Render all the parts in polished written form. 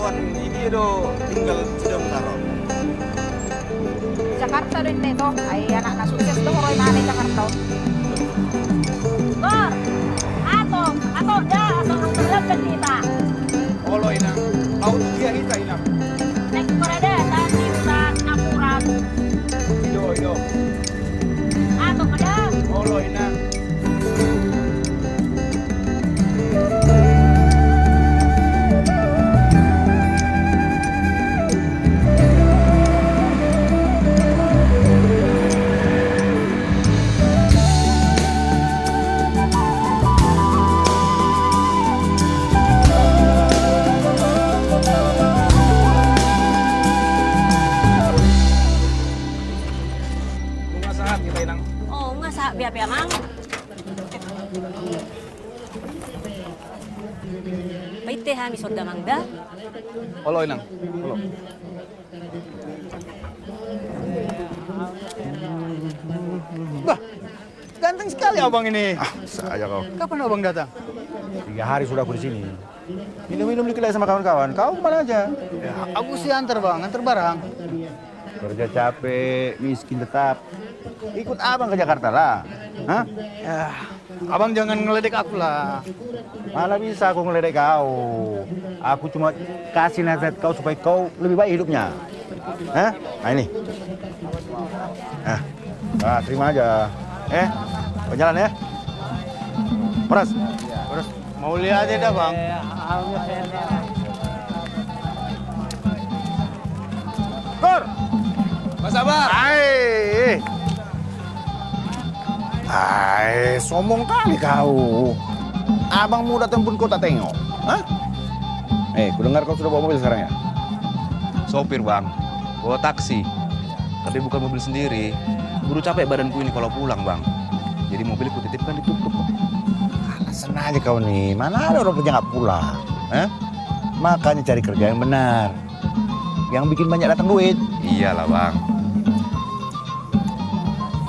kawan ini do tinggal sudah taruh. Jakarta rin nito. Ay anak na sukses to roy na ni Jakarta. Gor. Ato da ato ang tulad kan kita. Oloy na. Kau dia hita ina. Nek parada tadi sa napuran. Ido. Ato kada. Oloy na. Biar mang. Paite ha mi sorda mangda. Oloy nang. Olo. Bah, ganteng sekali abang ini. Saya kau. Kapan abang datang? 3 hari sudah aku di sini. Minum-minum di kedai sama kawan-kawan. Kau kemana aja? Ya, aku sih antar bang, antar barang. Kerja capek, miskin tetap. Ikut abang ke Jakarta lah. Hah? Ya, abang jangan ngeledek aku lah. Malah bisa aku ngeledek kau. Aku cuma kasih nasihat kau supaya kau lebih baik hidupnya. Hah? Nah ini. Nah, terima aja. Kau jalan ya. Peras. Terus mau lihat aja dah bang. Kur! Mas Sabar. Sombong kali kau. Abang muda tempun kau tak tengok. Hah? Ku dengar kau sudah bawa mobil sekarang ya? Sopir bang, bawa taksi. Tapi bukan mobil sendiri. Buru capek badanku ini kalau pulang bang. Jadi mobil ku titipkan di tuk-tuk. Alasan aja kau nih, mana ada orang kerja nggak pulang? Hah? Makanya cari kerja yang benar. Yang bikin banyak datang duit. Iyalah bang.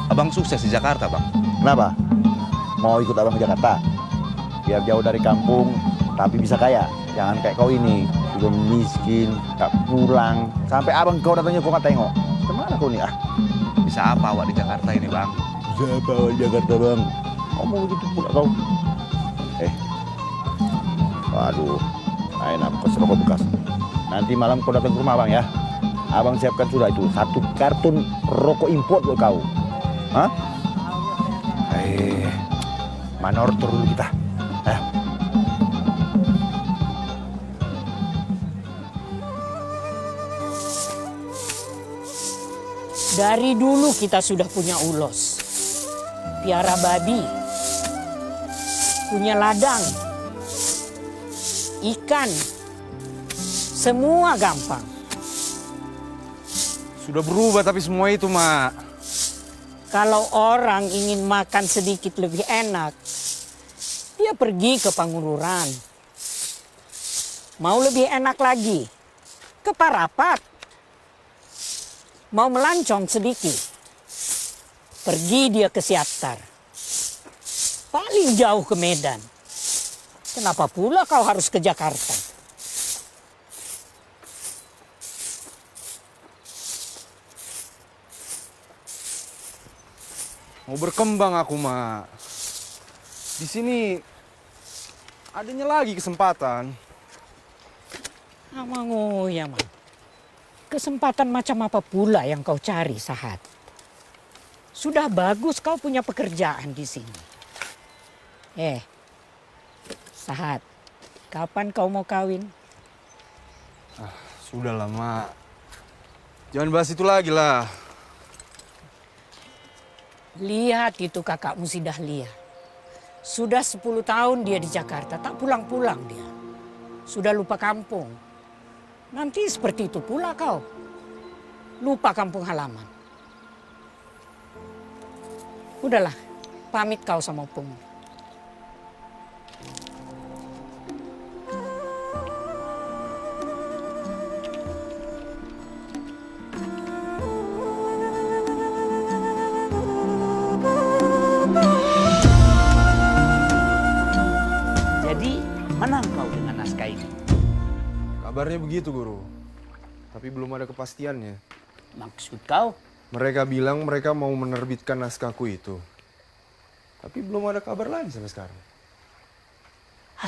Abang sukses di Jakarta bang. Kenapa? Mau ikut abang ke Jakarta? Biar jauh dari kampung, tapi bisa kaya. Jangan kayak kau ini, juga miskin, tak pulang. Sampai abang kau datangnya kau nggak tengok. Kemana kau nih? Bisa apa awak di Jakarta ini bang? Bisa apa awak di Jakarta bang? Kau mau begitu pula kau? Waduh, enak bekas rokok bekas. Nanti malam kau datang ke rumah abang ya. Abang siapkan sudah itu 1 karton rokok import buat kau. Hah? Manor dulu kita. Dari dulu kita sudah punya ulos, piara babi, punya ladang, ikan, semua gampang. Sudah berubah tapi semua itu mak. Kalau orang ingin makan sedikit lebih enak, dia pergi ke Pangururan. Mau lebih enak lagi, ke Parapat. Mau melancong sedikit, pergi dia ke Siantar. Paling jauh ke Medan. Kenapa pula kau harus ke Jakarta? Mau berkembang aku mak. Di sini adanya lagi kesempatan. Amang ya man. Kesempatan macam apa pula yang kau cari, Sahat? Sudah bagus kau punya pekerjaan di sini. Sahat, kapan kau mau kawin? Sudahlah mak. Jangan bahas itu lagi lah. Lihat itu kakakmu si Dahlia. Sudah 10 tahun dia di Jakarta, tak pulang-pulang dia. Sudah lupa kampung. Nanti seperti itu pula kau. Lupa kampung halaman. Udahlah, pamit kau sama Opung. Jadi, menang kau dengan naskah ini? Kabarnya begitu, Guru. Tapi belum ada kepastiannya. Maksud kau? Mereka bilang mereka mau menerbitkan naskahku itu. Tapi belum ada kabar lagi sampai sekarang.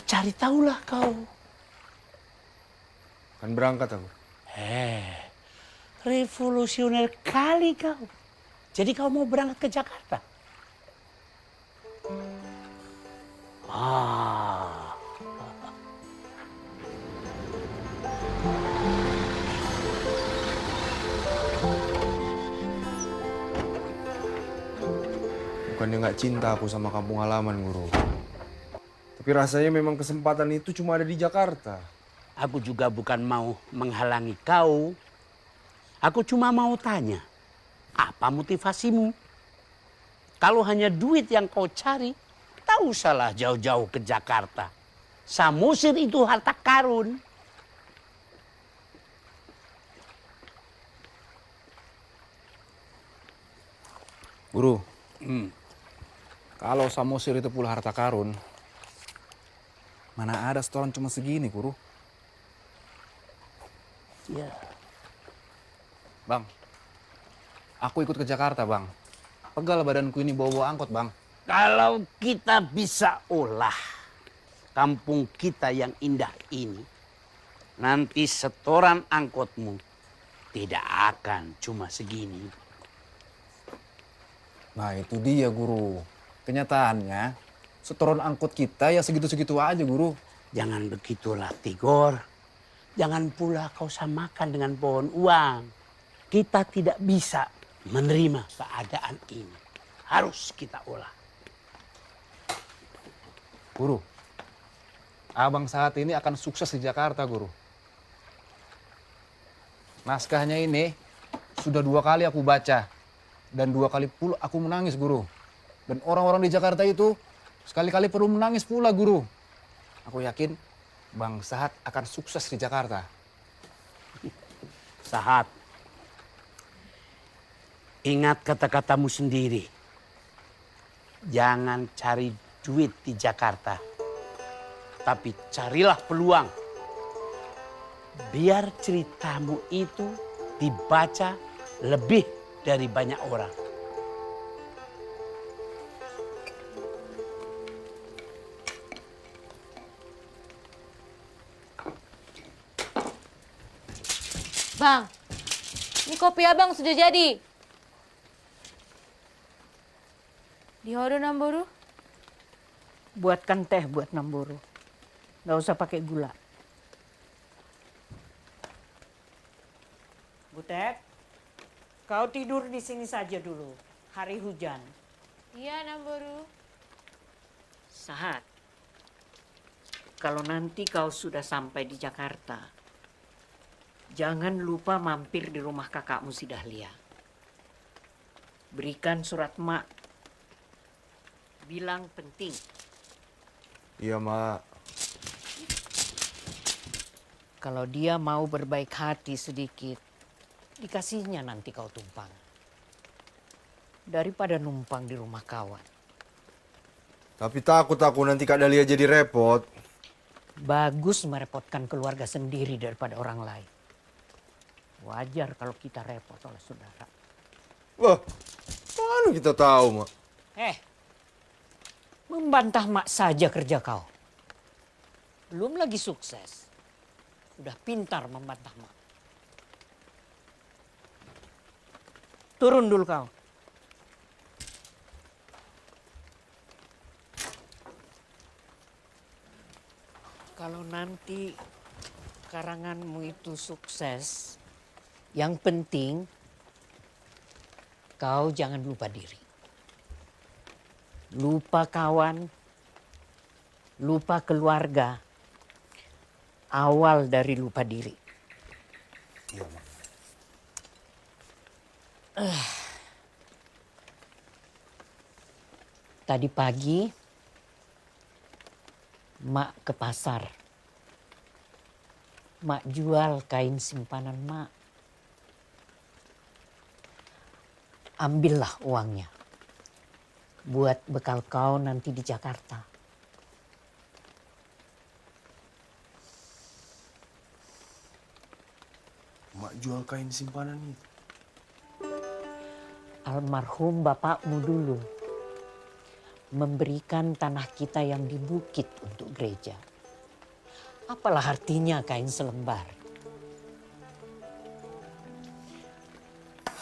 Cari tahulah kau. Kan berangkat aku. Revolusioner kali kau. Jadi kau mau berangkat ke Jakarta? Bukannya nggak cinta aku sama kampung halaman, Guru. Tapi rasanya memang kesempatan itu cuma ada di Jakarta. Aku juga bukan mau menghalangi kau. Aku cuma mau tanya, apa motivasimu? Kalau hanya duit yang kau cari, tak usahlah jauh-jauh ke Jakarta. Samosir itu harta karun. Guru, kalau Samosir itu pula harta karun, mana ada setoran cuma segini, Guru? Ya. Bang, aku ikut ke Jakarta, Bang. Pegal badanku ini bawa-bawa angkot, Bang. Kalau kita bisa olah kampung kita yang indah ini, nanti setoran angkotmu tidak akan cuma segini. Nah, itu dia, Guru. Kenyataannya, setoran angkot kita ya segitu-segitu aja, Guru. Jangan begitulah, Tigor. Jangan pula kau samakan dengan pohon uang. Kita tidak bisa menerima keadaan ini. Harus kita olah. Guru, abang saat ini akan sukses di Jakarta, Guru. Naskahnya ini sudah 2 kali aku baca. Dan 2 kali pula aku menangis, Guru. Dan orang-orang di Jakarta itu sekali-kali perlu menangis pula, Guru. Aku yakin Bang Sahat akan sukses di Jakarta. Sahat, ingat kata-katamu sendiri. Jangan cari duit di Jakarta. Tapi carilah peluang. Biar ceritamu itu dibaca lebih dari banyak orang. Bang, ini kopi abang sudah jadi. Dihodo Namboru? Buatkan teh buat Namboru. Nggak usah pakai gula. Butet, kau tidur di sini saja dulu. Hari hujan. Iya Namboru. Sahat, kalau nanti kau sudah sampai di Jakarta, jangan lupa mampir di rumah kakakmu si Dahlia. Berikan surat mak. Bilang penting. Iya, Mak. Kalau dia mau berbaik hati sedikit, dikasihnya nanti kau tumpang. Daripada numpang di rumah kawan. Tapi takut aku nanti Kak Dahlia jadi repot. Bagus merepotkan keluarga sendiri daripada orang lain. Wajar kalau kita repot oleh saudara. Wah, mana kita tahu, Mak? Membantah mak saja kerja kau. Belum lagi sukses. Sudah pintar membantah mak. Turun dulu kau. Kalau nanti karanganmu itu sukses, yang penting kau jangan lupa diri. Lupa kawan, lupa keluarga, awal dari lupa diri. Tadi pagi, mak ke pasar. Mak jual kain simpanan mak. Ambillah uangnya. Buat bekal kau nanti di Jakarta. Mak jual kain simpanan itu. Almarhum bapakmu dulu memberikan tanah kita yang di bukit untuk gereja. Apalah artinya kain selembar?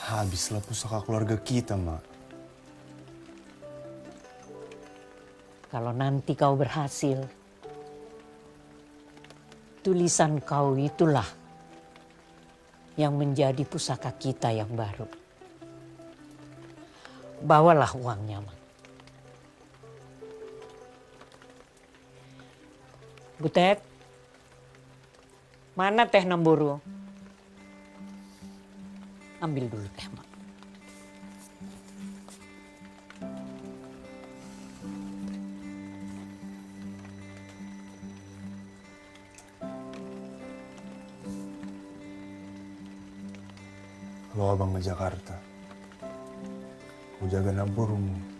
Habislah pusaka keluarga kita, Mak. Kalau nanti kau berhasil, tulisan kau itulah yang menjadi pusaka kita yang baru. Bawalah uangnya, Mak. Butet, mana teh Namburu? Ambil dulu teh, Mak. Kalau abang ke Jakarta, aku jaga Namburumu.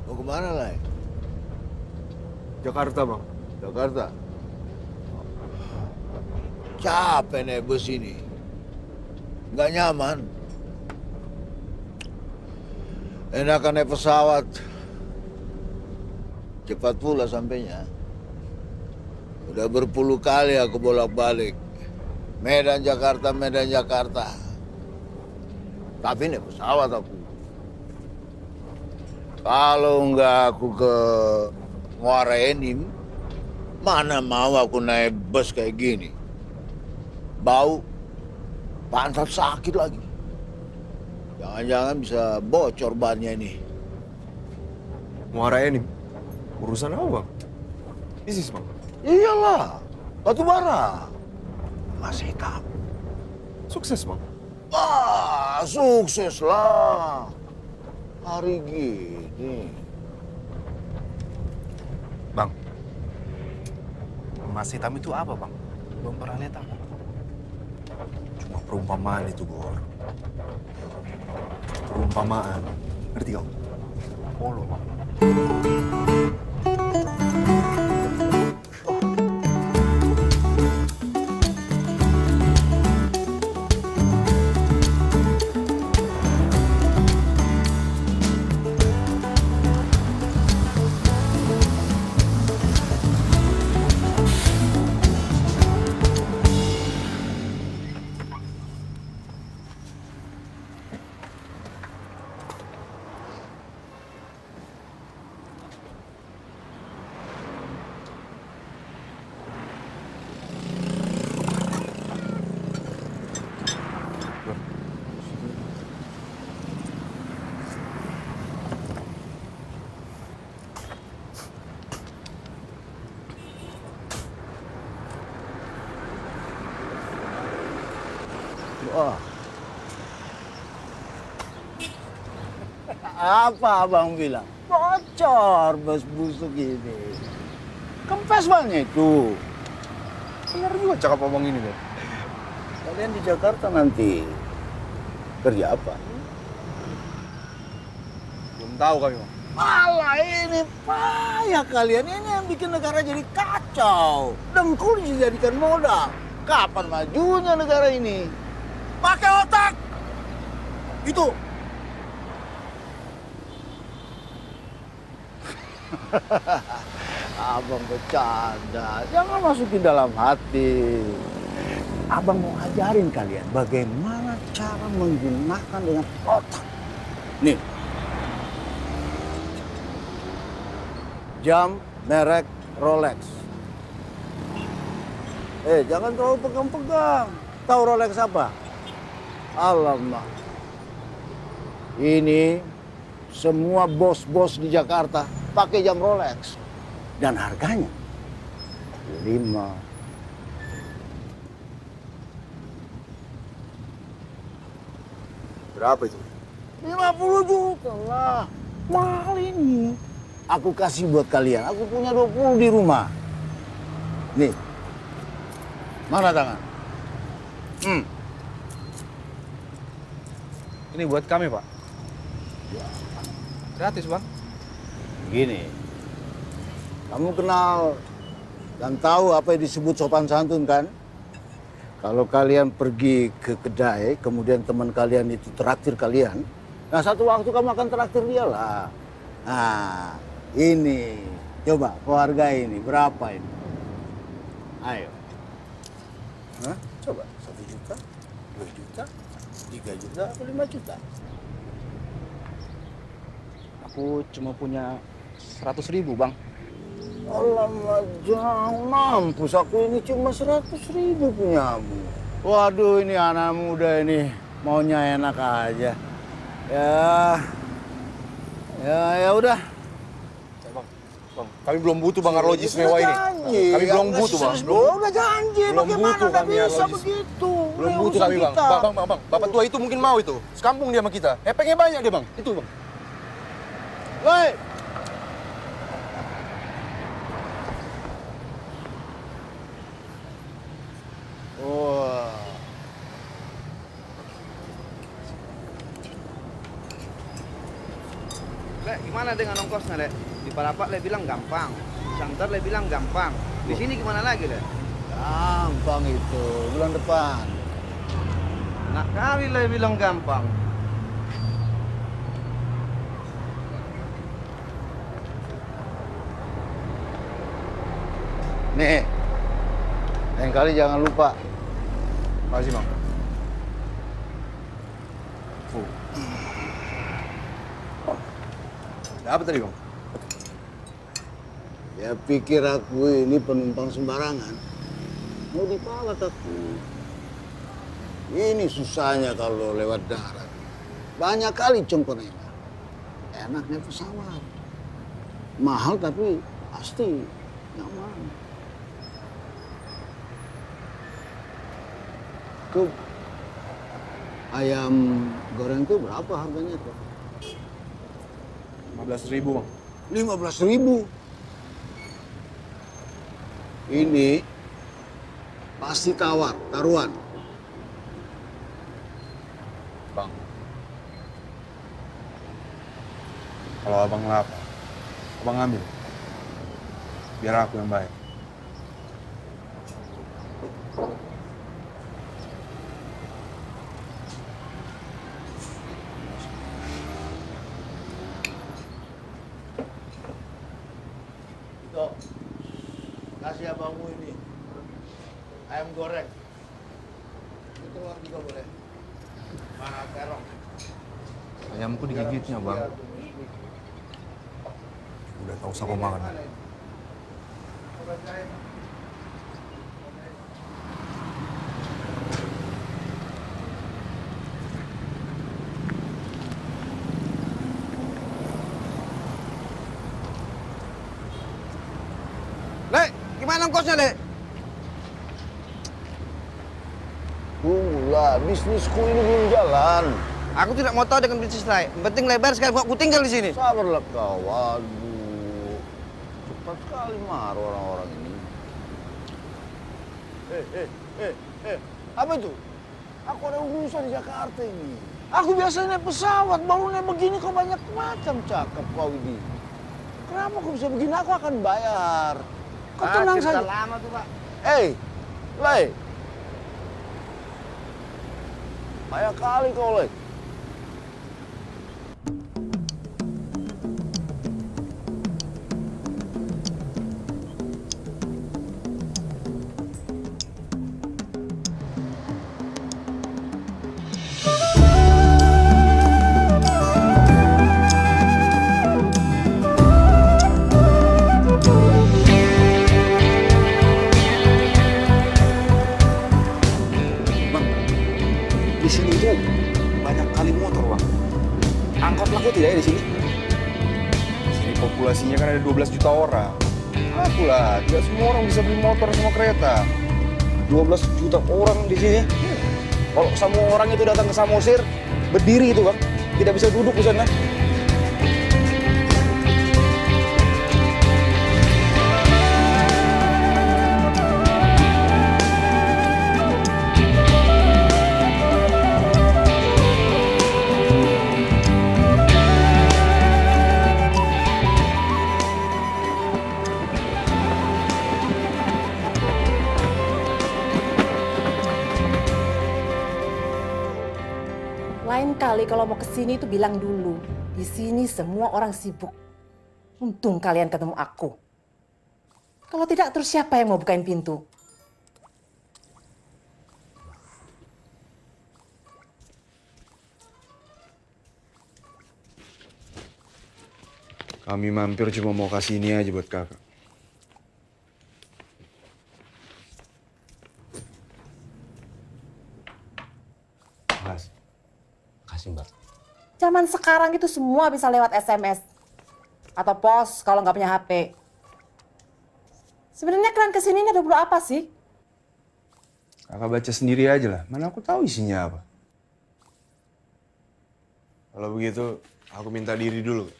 Mau kemana, Lai? Jakarta, Bang. Jakarta. Capek naik bus ini. Nggak nyaman. Enakan naik pesawat. Cepat pula sampainya. Udah berpuluh kali aku bolak-balik. Medan Jakarta, Medan Jakarta. Tapi naik pesawat aku. Kalau nggak aku ke Muara Enim, mana mau aku naik bus kayak gini. Bau, pantat sakit lagi. Jangan-jangan bisa bocor bannya ini. Muara Enim. Urusan apa, Bang? Isis, Bang. Iyalah, batu bara. Mas hitam. Sukses, Bang. Wah, sukses lah. Hari gini. Bang, emas hitam itu apa, Bang? Belum pernah lihat apa? Cuma perumpamaan itu, Gor. Perumpamaan. Ngerti kau? Polo, Bang. Wah. Apa abang bilang? Bocor bus busuk ini. Kempes banget itu. Benar juga cakap abang ini, Bang. Kalian di Jakarta nanti kerja apa? Belum tahu kami, Bang. Malah ini payah kalian. Ini yang bikin negara jadi kacau. Dengkul dijadikan modal. Kapan majunya negara ini? Pakai otak! Itu. Abang bercanda, jangan masukin dalam hati. Abang mau ajarin kalian bagaimana cara menggunakan dengan otak. Nih, jam merek Rolex. Jangan terlalu pegang-pegang. Tahu Rolex apa? Alamak. Ini semua bos-bos di Jakarta pakai jam Rolex. Dan harganya 5. Berapa itu? 50 juta lah. Mahal ini. Aku kasih buat kalian. Aku punya 20 di rumah. Nih. Mana tangan? Ini buat kami, Pak. Gratis, Bang. Gini. Kamu kenal dan tahu apa yang disebut sopan santun kan? Kalau kalian pergi ke kedai, kemudian teman kalian itu traktir kalian, nah satu waktu kamu akan traktir dia lah. Nah, ini. Coba kau hargai ini. Berapa ini? Ayo. Hah? Coba. 1 juta, 2 juta, 3 juta, atau 5 juta? Aku cuma punya 100.000, Bang. Alamak, jangan mampus. Aku ini cuma 100.000 punyamu. Waduh, ini anak muda ini maunya enak aja. Ya udah. Bang, kami belum butuh Bang Arlojis mewah ini. Kami belum butuh, Bang. Udah janji. Belum Bagaimana butuh nggak kami, bisa Arlojis. begitu? Belum Ini butuh urusan kami, Bang. kita. Bang. Bapak tua itu mungkin mau itu. Sekampung dia sama kita. Hepengnya banyak dia, Bang. Itu, Bang. Woi. Wah. Lek, gimana dengan ongkosnya, Lek? Di Palapak Lek bilang gampang. Santar Lek bilang gampang. Di sini gimana lagi, Lek? Gampang itu. Bulan depan. Nak kali Lek bilang gampang. Nih. Lain kali jangan lupa. Makasih, Bang. Ada apa tadi, Bang? Ya pikir aku ini penumpang sembarangan. Mau dipawat aku. Ini susahnya kalau lewat darat. Banyak kali congkonnya. Enaknya pesawat. Mahal tapi pasti nyaman. Ayam goreng itu berapa harganya tuh? 15.000, Bang. 15.000. Ini pasti taruhan. Bang. Kalau abang lapar, abang ambil. Biar aku yang bayar. Ito, kasih abangmu ini. Ayam goreng. Itu keluar juga boleh. Mana terong? Ayamku digigitnya, Bang. Udah tahu sama makan. Lek, gimana ongkosnya, Lek? Tunggulah, bisnisku ini belum jalan. Aku tidak mau tahu dengan bisnis lain. Yang penting lebar sekali, aku tinggal di sini. Sabarlah kau, waduh. Cepat sekali marah orang-orang ini. Apa itu? Aku ada urusan di Jakarta ini. Aku biasa naik pesawat, baru naik begini kok banyak macam cakep kau ini. Kenapa kau bisa begini? Aku akan bayar. Kau tenang saja. Lama tuh, Pak. Lei. Banyak kali kau, Lei. populasinya kan ada 12 juta orang. Akulah, tidak semua orang bisa beli motor sama kereta. 12 juta orang di sini. Kalau semua orang itu datang ke Samosir, berdiri itu bang, tidak bisa duduk di sana. Lain kali kalau mau ke sini itu bilang dulu. Di sini semua orang sibuk. Untung kalian ketemu aku. Kalau tidak terus siapa yang mau bukain pintu? Kami mampir cuma mau kasih ini aja buat kakak. Makasih, Mbak. Zaman sekarang itu semua bisa lewat SMS. Atau pos kalau nggak punya HP. Sebenarnya kalian kesini ini ada perlu apa sih? Kakak baca sendiri aja lah. Mana aku tahu isinya apa. Kalau begitu, aku minta diri dulu.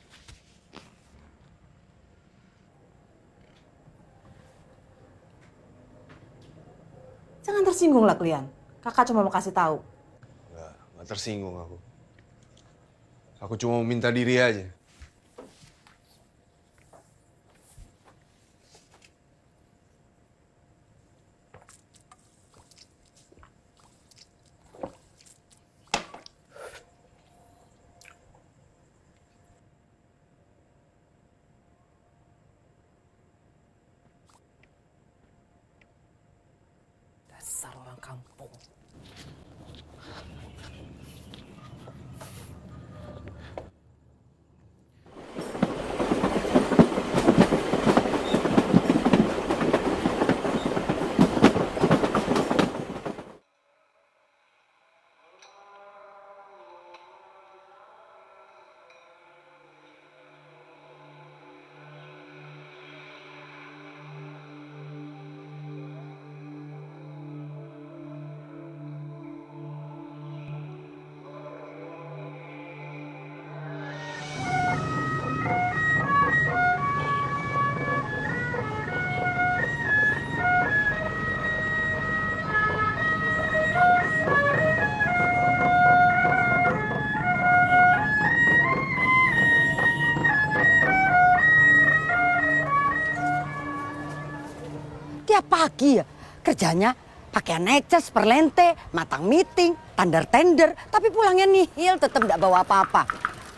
Jangan tersinggung lah kalian. Kakak cuma mau kasih tahu. Nggak tersinggung aku. Aku cuma mau minta diri aja. Dasar orang kampung. Tiap pagi ya kerjanya pakaian neces, perlente, matang meeting, tender, tapi pulangnya nihil, tetap tidak bawa apa-apa.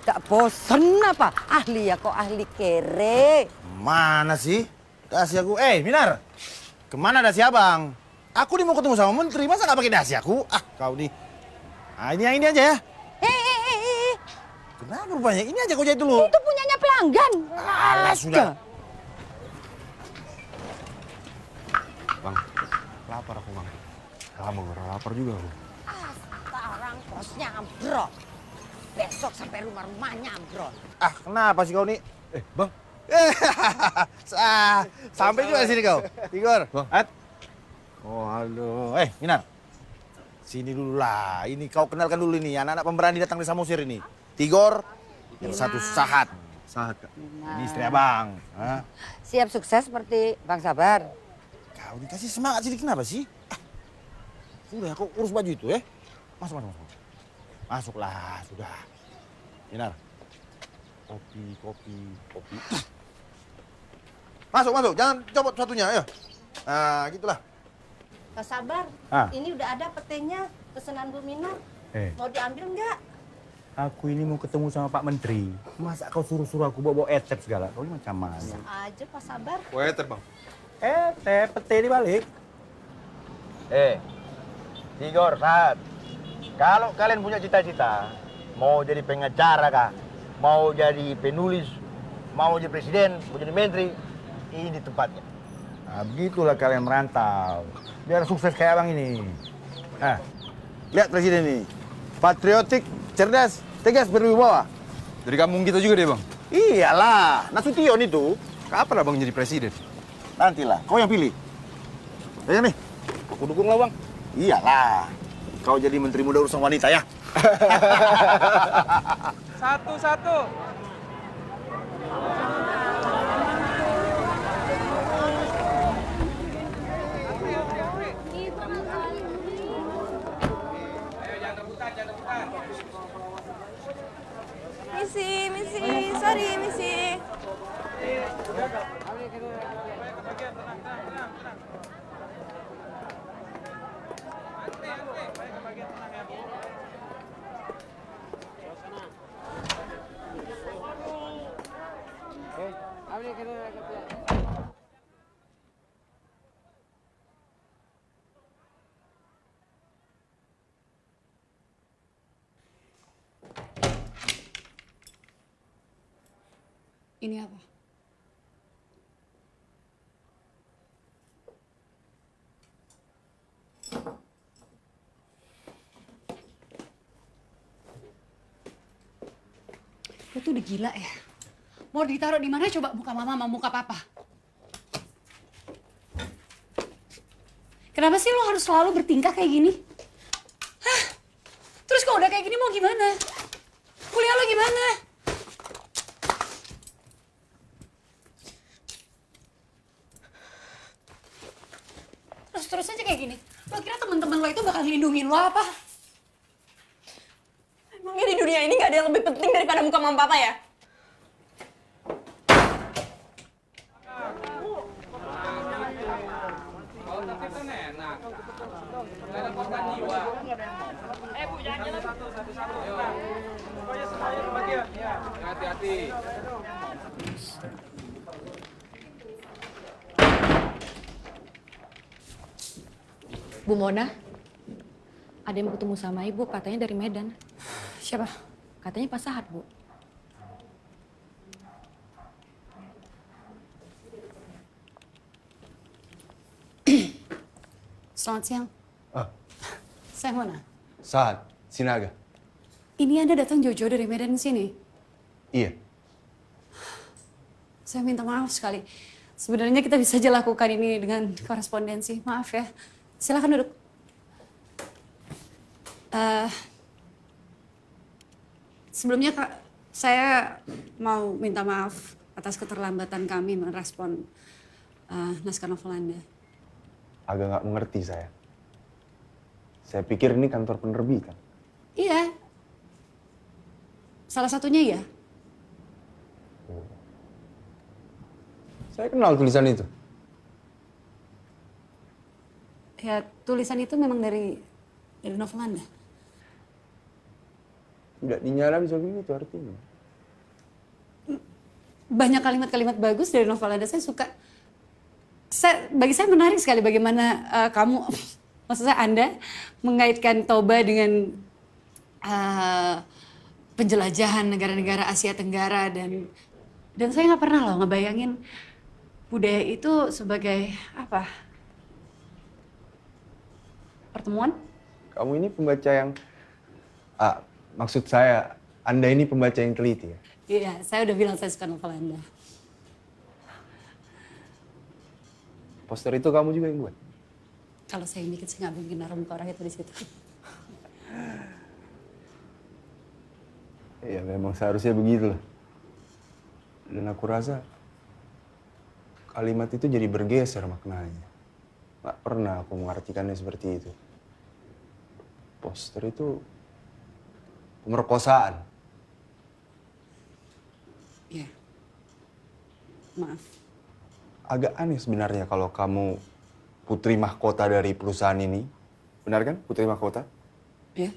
Gak bosen apa? Ahli ya kok ahli kere. Mana sih? Dasi aku. Minar. Kemana dasi abang? Aku nih mau ketemu sama menteri, masa nggak pakai dasi aku? Ah, kau nih. Ah, ini aja ya. Kenapa rupanya? Ini aja kau jahit dulu. Itu punyanya pelanggan. Alah, sudah. Bang, lapar aku bang. Kamu lapar juga aku. Sekarang kosnya ambrol. Besok sampai rumah-rumahnya ambrol. Ah, kenapa sih kau nih? Bang. Sampai juga di sini kau. Tigor. Bang. Oh, halo. Minar. Sini dulu lah. Ini kau kenalkan dulu ini anak-anak pemberani datang di Samosir ini. Tigor, yang satu Sahat. Sahat, Kak. Ini istri abang. Hah? Siap sukses seperti Bang Sabar. Kau dikasih semangat sih, kenapa sih? Sudah, kau urus baju itu ya. Masuk. Masuklah, sudah. Minar. Kopi. Masuk. Jangan copot satunya, ayo. Nah, gitulah. Pak Sabar, ini udah ada petenya pesanan Bu Mina. Mau diambil nggak? Aku ini mau ketemu sama Pak Menteri. Masa kau suruh-suruh aku bawa etep segala? Kau ini macam mana? Aja Pak Sabar. Waiter bang. Pete dibalik. Tigor, Sahat. Kalau kalian punya cita-cita, mau jadi pengacara kah? Mau jadi penulis, mau jadi presiden, mau jadi menteri, ini tempatnya. Nah, begitulah kalian merantau. Biar sukses kayak abang ini. Lihat presiden ini. Patriotik, cerdas, tegas, berwibawa. Dari kampung kita juga deh bang. Iyalah, Nasution itu. Kapan abang jadi presiden? Nantilah, kau yang pilih. Ayo nih. Aku dukung lah bang. Iyalah, kau jadi menteri muda urusan wanita ya. Satu. Misi, sorry misi. Ini apa? Lo tuh udah gila ya? Mau ditaruh di mana coba muka mama sama muka papa? Kenapa sih lo harus selalu bertingkah kayak gini? Hah? Terus kalau udah kayak gini mau gimana? Kuliah lo gimana? Terus aja kayak gini. Lo kira temen-temen lo itu bakal ngelindungin lo apa? Emangnya di dunia ini nggak ada yang lebih penting daripada muka mama papa ya? Hati-hati. Bu Mona, ada yang mau ketemu sama ibu, katanya dari Medan. Siapa? Katanya Pak Sahat, Bu. Selamat siang. Saya Mona. Saat, Sinaga. Ini Anda datang jauh-jauh dari Medan ke sini? Iya. Saya minta maaf sekali. Sebenarnya kita bisa aja lakukan ini dengan korespondensi. Maaf ya. Silakan duduk. Sebelumnya Kak, saya mau minta maaf atas keterlambatan kami merespon naskah novel Anda. Agak nggak mengerti saya. Saya pikir ini kantor penerbitan. Iya. Salah satunya ya. Saya kenal tulisan itu. Ya, tulisan itu memang dari novel Anda. Tidak dinyala bisa begitu artinya. Banyak kalimat-kalimat bagus dari novel Anda. Saya suka. Bagi saya menarik sekali bagaimana kamu, maksud saya Anda, mengaitkan Toba dengan penjelajahan negara-negara Asia Tenggara dan saya nggak pernah loh ngebayangin budaya itu sebagai apa? Pertemuan? Kamu ini pembaca yang... maksud saya, Anda ini pembaca yang teliti ya? Iya, saya udah bilang saya suka novel Anda. Poster itu kamu juga yang buat? Kalau saya yang bikin, saya nggak mungkin naruh muka orang itu di situ. Iya, memang seharusnya begitu lah. Dan aku rasa kalimat itu jadi bergeser maknanya. Nggak pernah aku mengartikannya seperti itu. Poster itu pemerkosaan. Iya. Maaf. Agak aneh sebenarnya kalau kamu putri mahkota dari perusahaan ini. Benar kan, putri mahkota? Iya.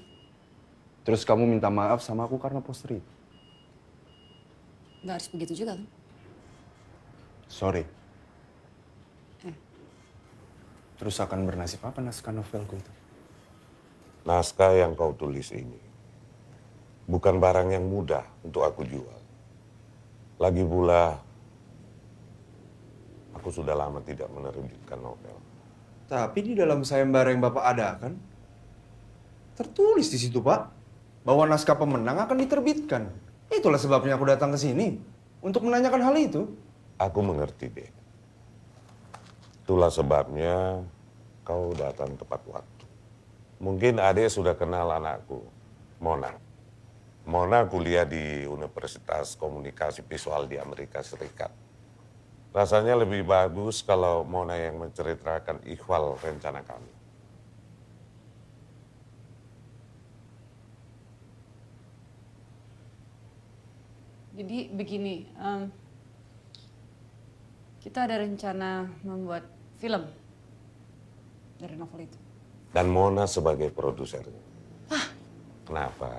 Terus kamu minta maaf sama aku karena poster itu. Nggak harus begitu juga kan? Sorry. Terus akan bernasib apa naskah novelku itu? Naskah yang kau tulis ini bukan barang yang mudah untuk aku jual. Lagi pula, aku sudah lama tidak menerbitkan novel. Tapi di dalam sayembara yang Bapak adakan, tertulis di situ, Pak, bahwa naskah pemenang akan diterbitkan. Itulah sebabnya aku datang ke sini. untuk menanyakan hal itu. Aku mengerti, Dek. Itulah sebabnya kau datang tepat waktu. Mungkin Adek sudah kenal anakku, Mona. Mona kuliah di Universitas Komunikasi Visual di Amerika Serikat. Rasanya lebih bagus kalau Mona yang menceritakan ikhwal rencana kami. Jadi begini, kita ada rencana membuat film dari novel itu. Dan Mona sebagai produsernya. Kenapa?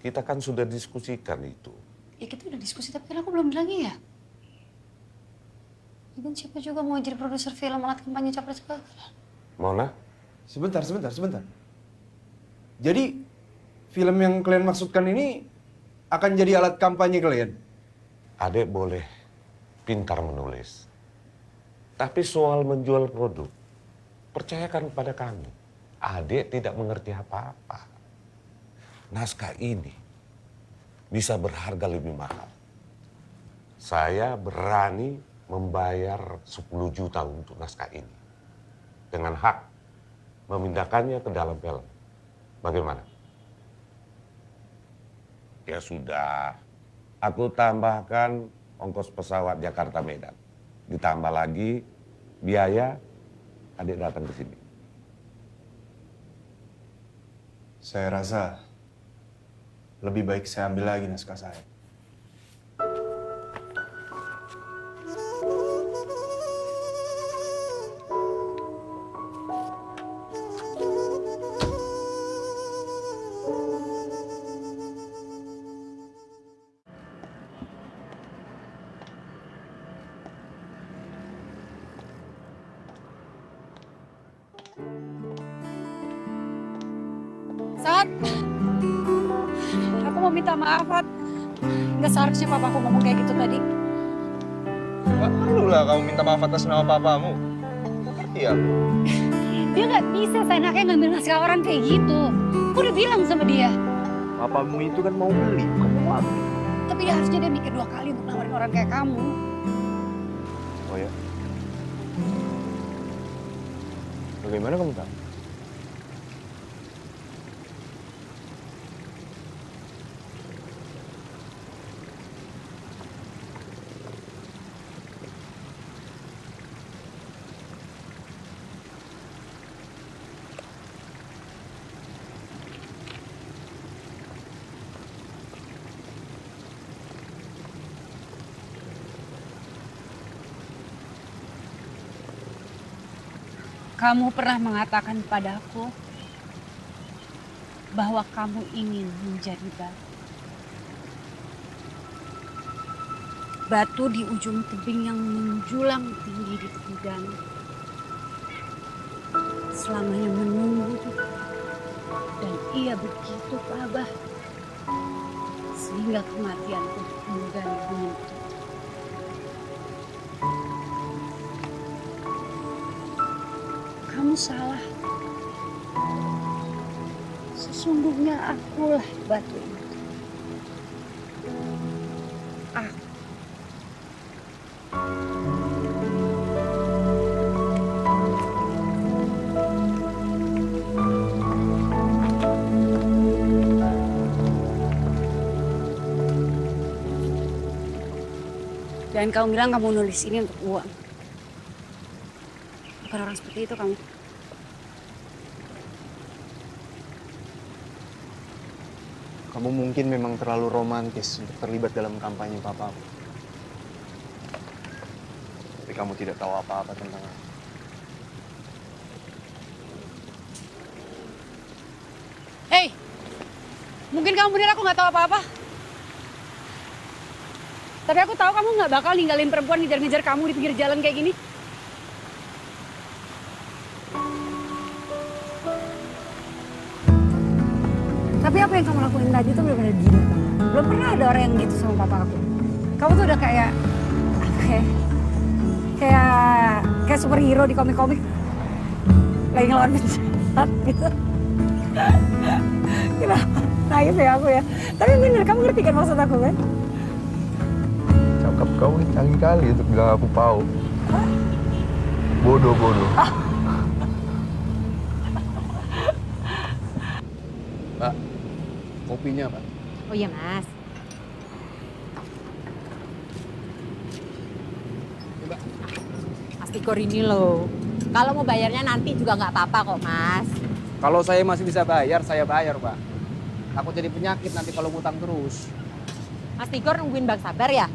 Kita kan sudah diskusikan itu. Ya kita udah diskusi, tapi kan aku belum bilangnya ya. Dan siapa juga mau jadi produser film alat kampanye capres gagal? Mona? Sebentar. Jadi film yang kalian maksudkan ini akan jadi alat kampanye kalian? Adek boleh pintar menulis. Tapi soal menjual produk, percayakan pada kami. Adek tidak mengerti apa-apa. Naskah ini bisa berharga lebih mahal. Saya berani membayar 10 juta untuk naskah ini. Dengan hak memindahkannya ke dalam film. Bagaimana? Ya sudah, aku tambahkan ongkos pesawat Jakarta Medan. Ditambah lagi biaya Adek datang ke sini. Saya rasa lebih baik saya ambil lagi naskah saya. Sat, aku mau minta maaf, Sat. Nggak seharusnya papaku ngomong kayak gitu tadi. Gak perlu lah kamu minta maaf atas nama papamu. Ngerti ya? Dia nggak bisa seenaknya ngambil naskah orang kayak gitu. Aku udah bilang sama dia. Papamu itu kan mau beli, bukan mau ambil. Tapi dia harusnya dia mikir 2 kali untuk nawarin orang kayak kamu. Oh ya? Bagaimana kamu tahu? Kamu pernah mengatakan padaku bahwa kamu ingin menjadi batu. Batu di ujung tebing yang menjulang tinggi di tepi danau. Selamanya menunggu dan ia begitu tabah sehingga kematian pun enggan menyentuh. Kamu salah. Sesungguhnya akulah batu itu. Aku. Dan kamu bilang kamu nulis ini untuk uang. Bukan orang seperti itu kamu. Kamu mungkin memang terlalu romantis untuk terlibat dalam kampanye papamu. Tapi kamu tidak tahu apa-apa tentang aku. Hei, mungkin kamu benar aku nggak tahu apa-apa. Tapi aku tahu kamu nggak bakal ninggalin perempuan ngejar-ngejar kamu di pinggir jalan kayak gini. Tapi apa yang kamu lakuin tadi tuh benar-benar gila. Belum pernah ada orang yang gitu sama papa aku. Kamu tuh udah kayak apa ya? Kayak superhero di komik-komik. Lagi ngelawan penjahat gitu. Kenapa? Naif ya aku ya. Tapi bener, kamu ngerti kan maksud aku kan? Kau ini canggih kali untuk bilang aku pau. Bodoh. Pak, kopinya Pak. Oh iya Mas. Mas Tigor ini loh. Kalau mau bayarnya nanti juga nggak apa-apa kok Mas. Kalau saya masih bisa bayar, saya bayar Pak. Aku jadi penyakit nanti kalau ngutang terus. Mas Tigor nungguin Bang Sabar ya?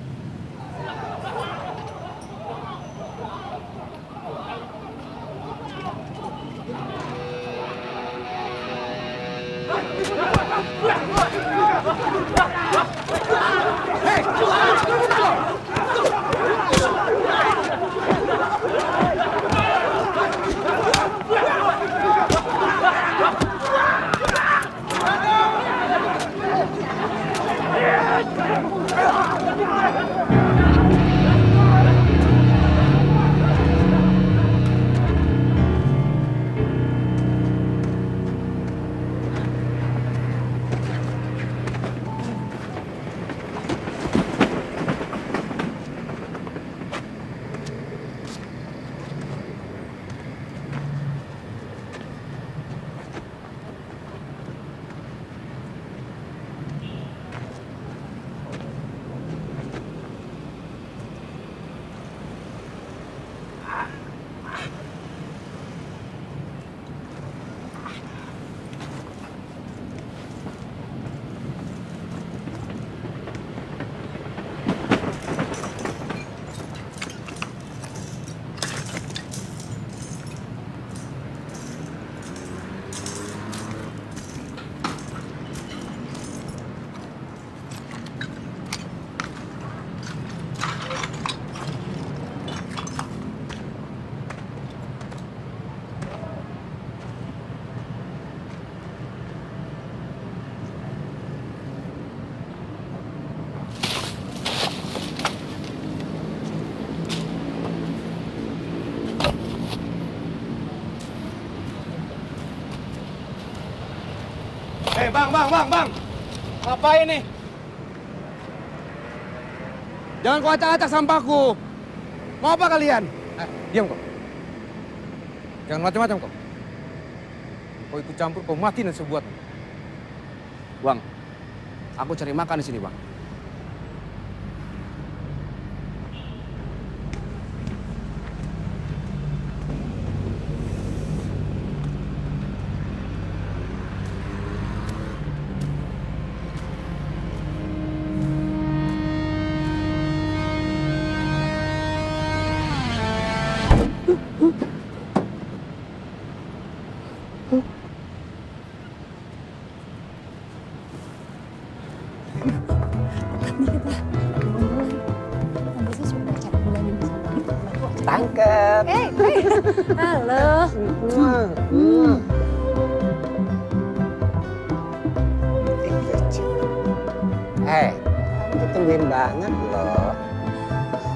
Bang. Ngapain nih? Jangan kau acak-acak sampahku. Mau apa kalian? Diam kau. Jangan macam-macam kau. Kau ikut campur, kau mati dan sebuat. Bang, aku cari makan di sini, Bang. Tangkep. Halo. Kamu tungguin banget loh.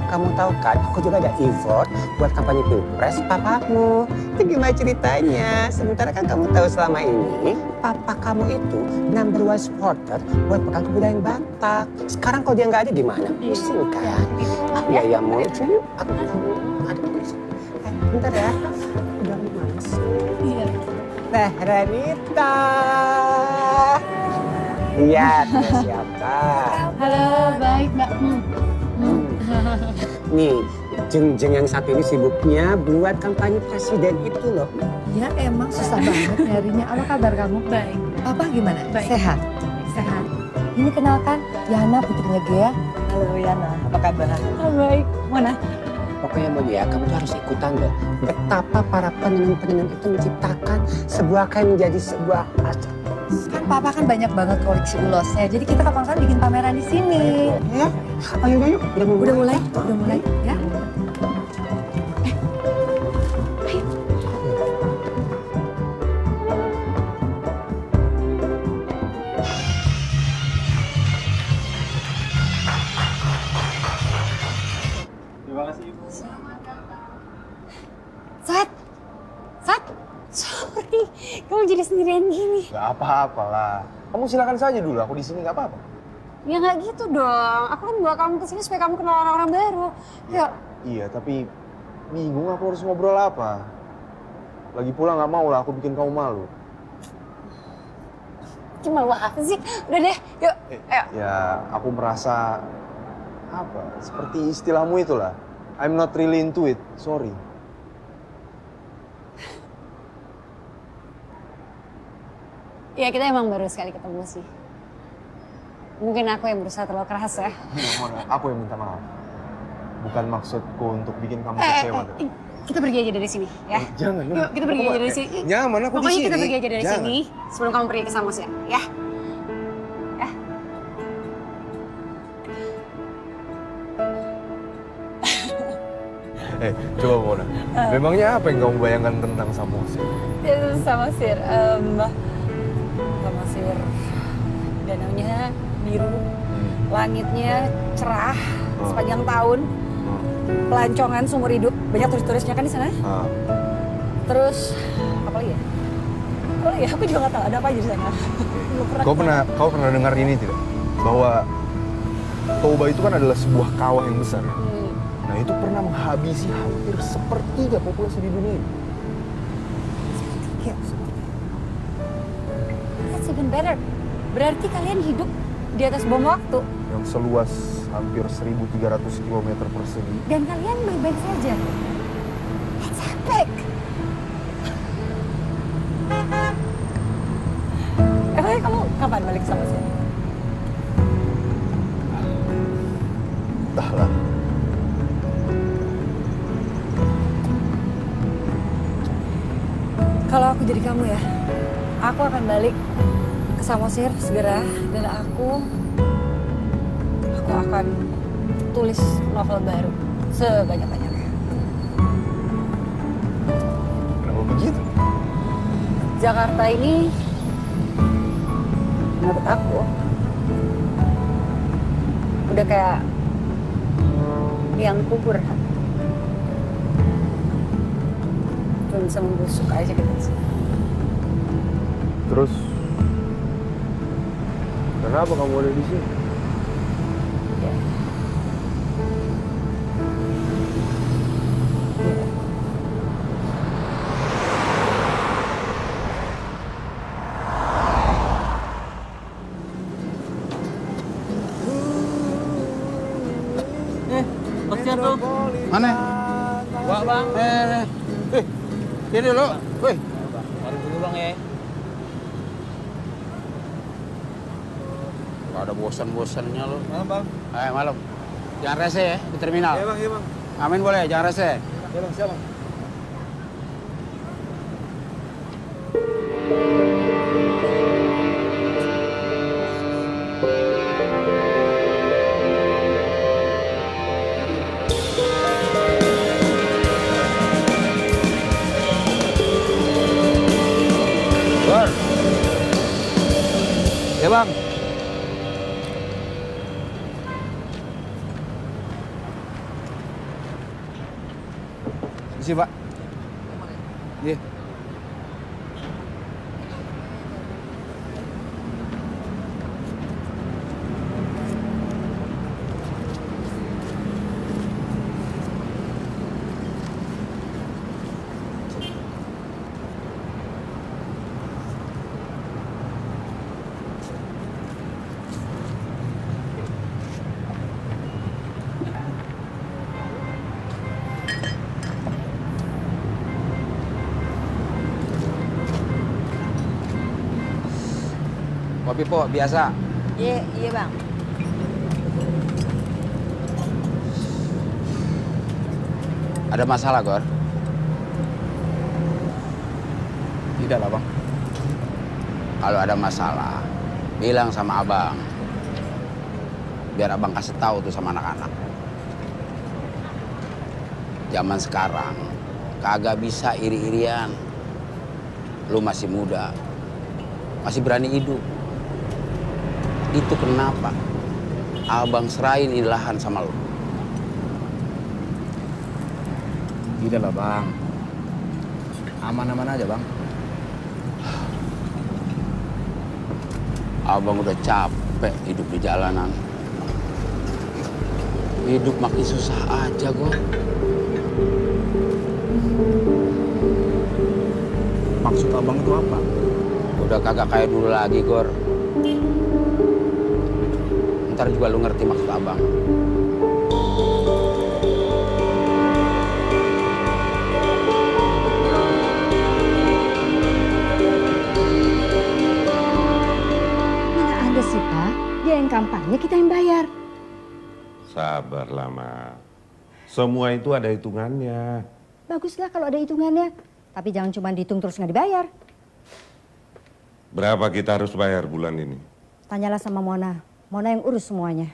Kamu tahu kan, aku juga ada effort buat kampanye pilpres papamu. Itu gimana ceritanya? Sementara kan kamu tahu selama ini, papa kamu itu #1 supporter buat pekan kebudayaan Batak. Sekarang kalau dia nggak ada gimana? Pusing kan? Ya mau cuy. Aku ada tugas. Bentar ya. Udah mana sih? Iya. Teh Renita. Iya, siapa? Halo, baik Mbak. Nih, Jeng yang satu ini sibuknya buat kampanye presiden itu loh. Ya emang susah banget nyarinya. Apa kabar kamu? Baik. Papa gimana? Baik. Sehat? Sehat. Ini kenalkan, Yana putrinya Gea. Halo Yana, apa kabar? Baik. Mana? Pokoknya mau dia, kamu tuh harus ikutan loh. Betapa para penenun-penenun itu menciptakan sebuah kain menjadi sebuah aset. Kan Papa kan banyak banget koleksi ulosnya. Jadi kita kapan-kapan bikin pameran di sini. Ya, ayo yuk. Udah mulai ya. Terima kasih Ibu. Sat. Sorry, kamu jadi sendirian gini. Gak apa-apa lah. Kamu silakan saja dulu, aku di sini gak apa-apa. Ya nggak gitu dong. Aku kan bawa kamu ke sini supaya kamu kenal orang-orang baru. Yuk. Iya, tapi bingung aku harus ngobrol apa. Lagi pula nggak mau lah aku bikin kamu malu. Malu apa sih? Udah deh, yuk. Ayo. Ya, aku merasa seperti istilahmu itulah. I'm not really into it. Sorry. Ya kita emang baru sekali ketemu sih. Mungkin aku yang berusaha terlalu keras ya. Mona, aku yang minta maaf. Bukan maksudku untuk bikin kamu kecewa. Kita pergi aja dari sini, ya. Jangan. Yuk, kita pergi aja dari sini. Nyaman aku di sini. Pokoknya kita pergi aja dari Jangan. sini sebelum kamu pergi ke Samosir, ya. Ya. Coba Mona. Memangnya apa yang kamu bayangkan tentang Samosir? Samosir, Samosir, danaunya biru, langitnya cerah sepanjang tahun, pelancongan seumur hidup, banyak turis-turisnya kan di sana. Terus apa lagi ya? Apa lagi ya? Aku juga nggak tahu ada apa aja di sana. Kau pernah dengar ini tidak? Bahwa Toba itu kan adalah sebuah kawah yang besar. Nah itu pernah menghabisi hampir sepertiga populasi di dunia ini. That's even better. Berarti kalian hidup di atas bom waktu. Yang seluas hampir 1.300 km persegi. Dan kalian baik-baik saja. That's epic. Emangnya kamu kapan balik sama sini? Entahlah. Kalau aku jadi kamu ya, aku akan balik ke Samosir segera dan aku akan tulis novel baru sebanyak-banyaknya. Kenapa begitu? Jakarta ini menurut aku udah kayak liang kubur. Cuma bisa membusuk aja gitu. Terus kenapa kamu ada di sini? Mana? Wah bang. Ini dulu. Woi. Baru dulu bang ya. Gak ada bosan-bosannya lo. Malam bang. Malam. Jangan rese ya di terminal. Iya bang, iya bang. Amin boleh, jangan rese. Iya bang, siap bang. Ya bang. Isi pak. Iya. Kopi po, biasa. Iya bang. Ada masalah, Gor? Tidak lah, Bang. Kalau ada masalah, bilang sama abang. Biar abang kasih tahu tuh sama anak-anak. Zaman sekarang, kagak bisa iri-irian. Lu masih muda, masih berani hidup. Itu kenapa abang serahin ini lahan sama lu. Tidak lah bang, aman-aman aja bang. Abang udah capek capek hidup di jalanan. Hidup makin susah aja, Gor. Maksud abang itu apa? Udah kagak kayak dulu lagi, Gor. Ntar juga lu ngerti maksud abang. Mana ada sih, Pak? Dia yang kampanye, kita yang bayar. Sabarlah, Ma. Semua itu ada hitungannya. Baguslah kalau ada hitungannya. Tapi jangan cuma dihitung terus nggak dibayar. Berapa kita harus bayar bulan ini? Tanyalah sama Mona. Mona yang urus semuanya.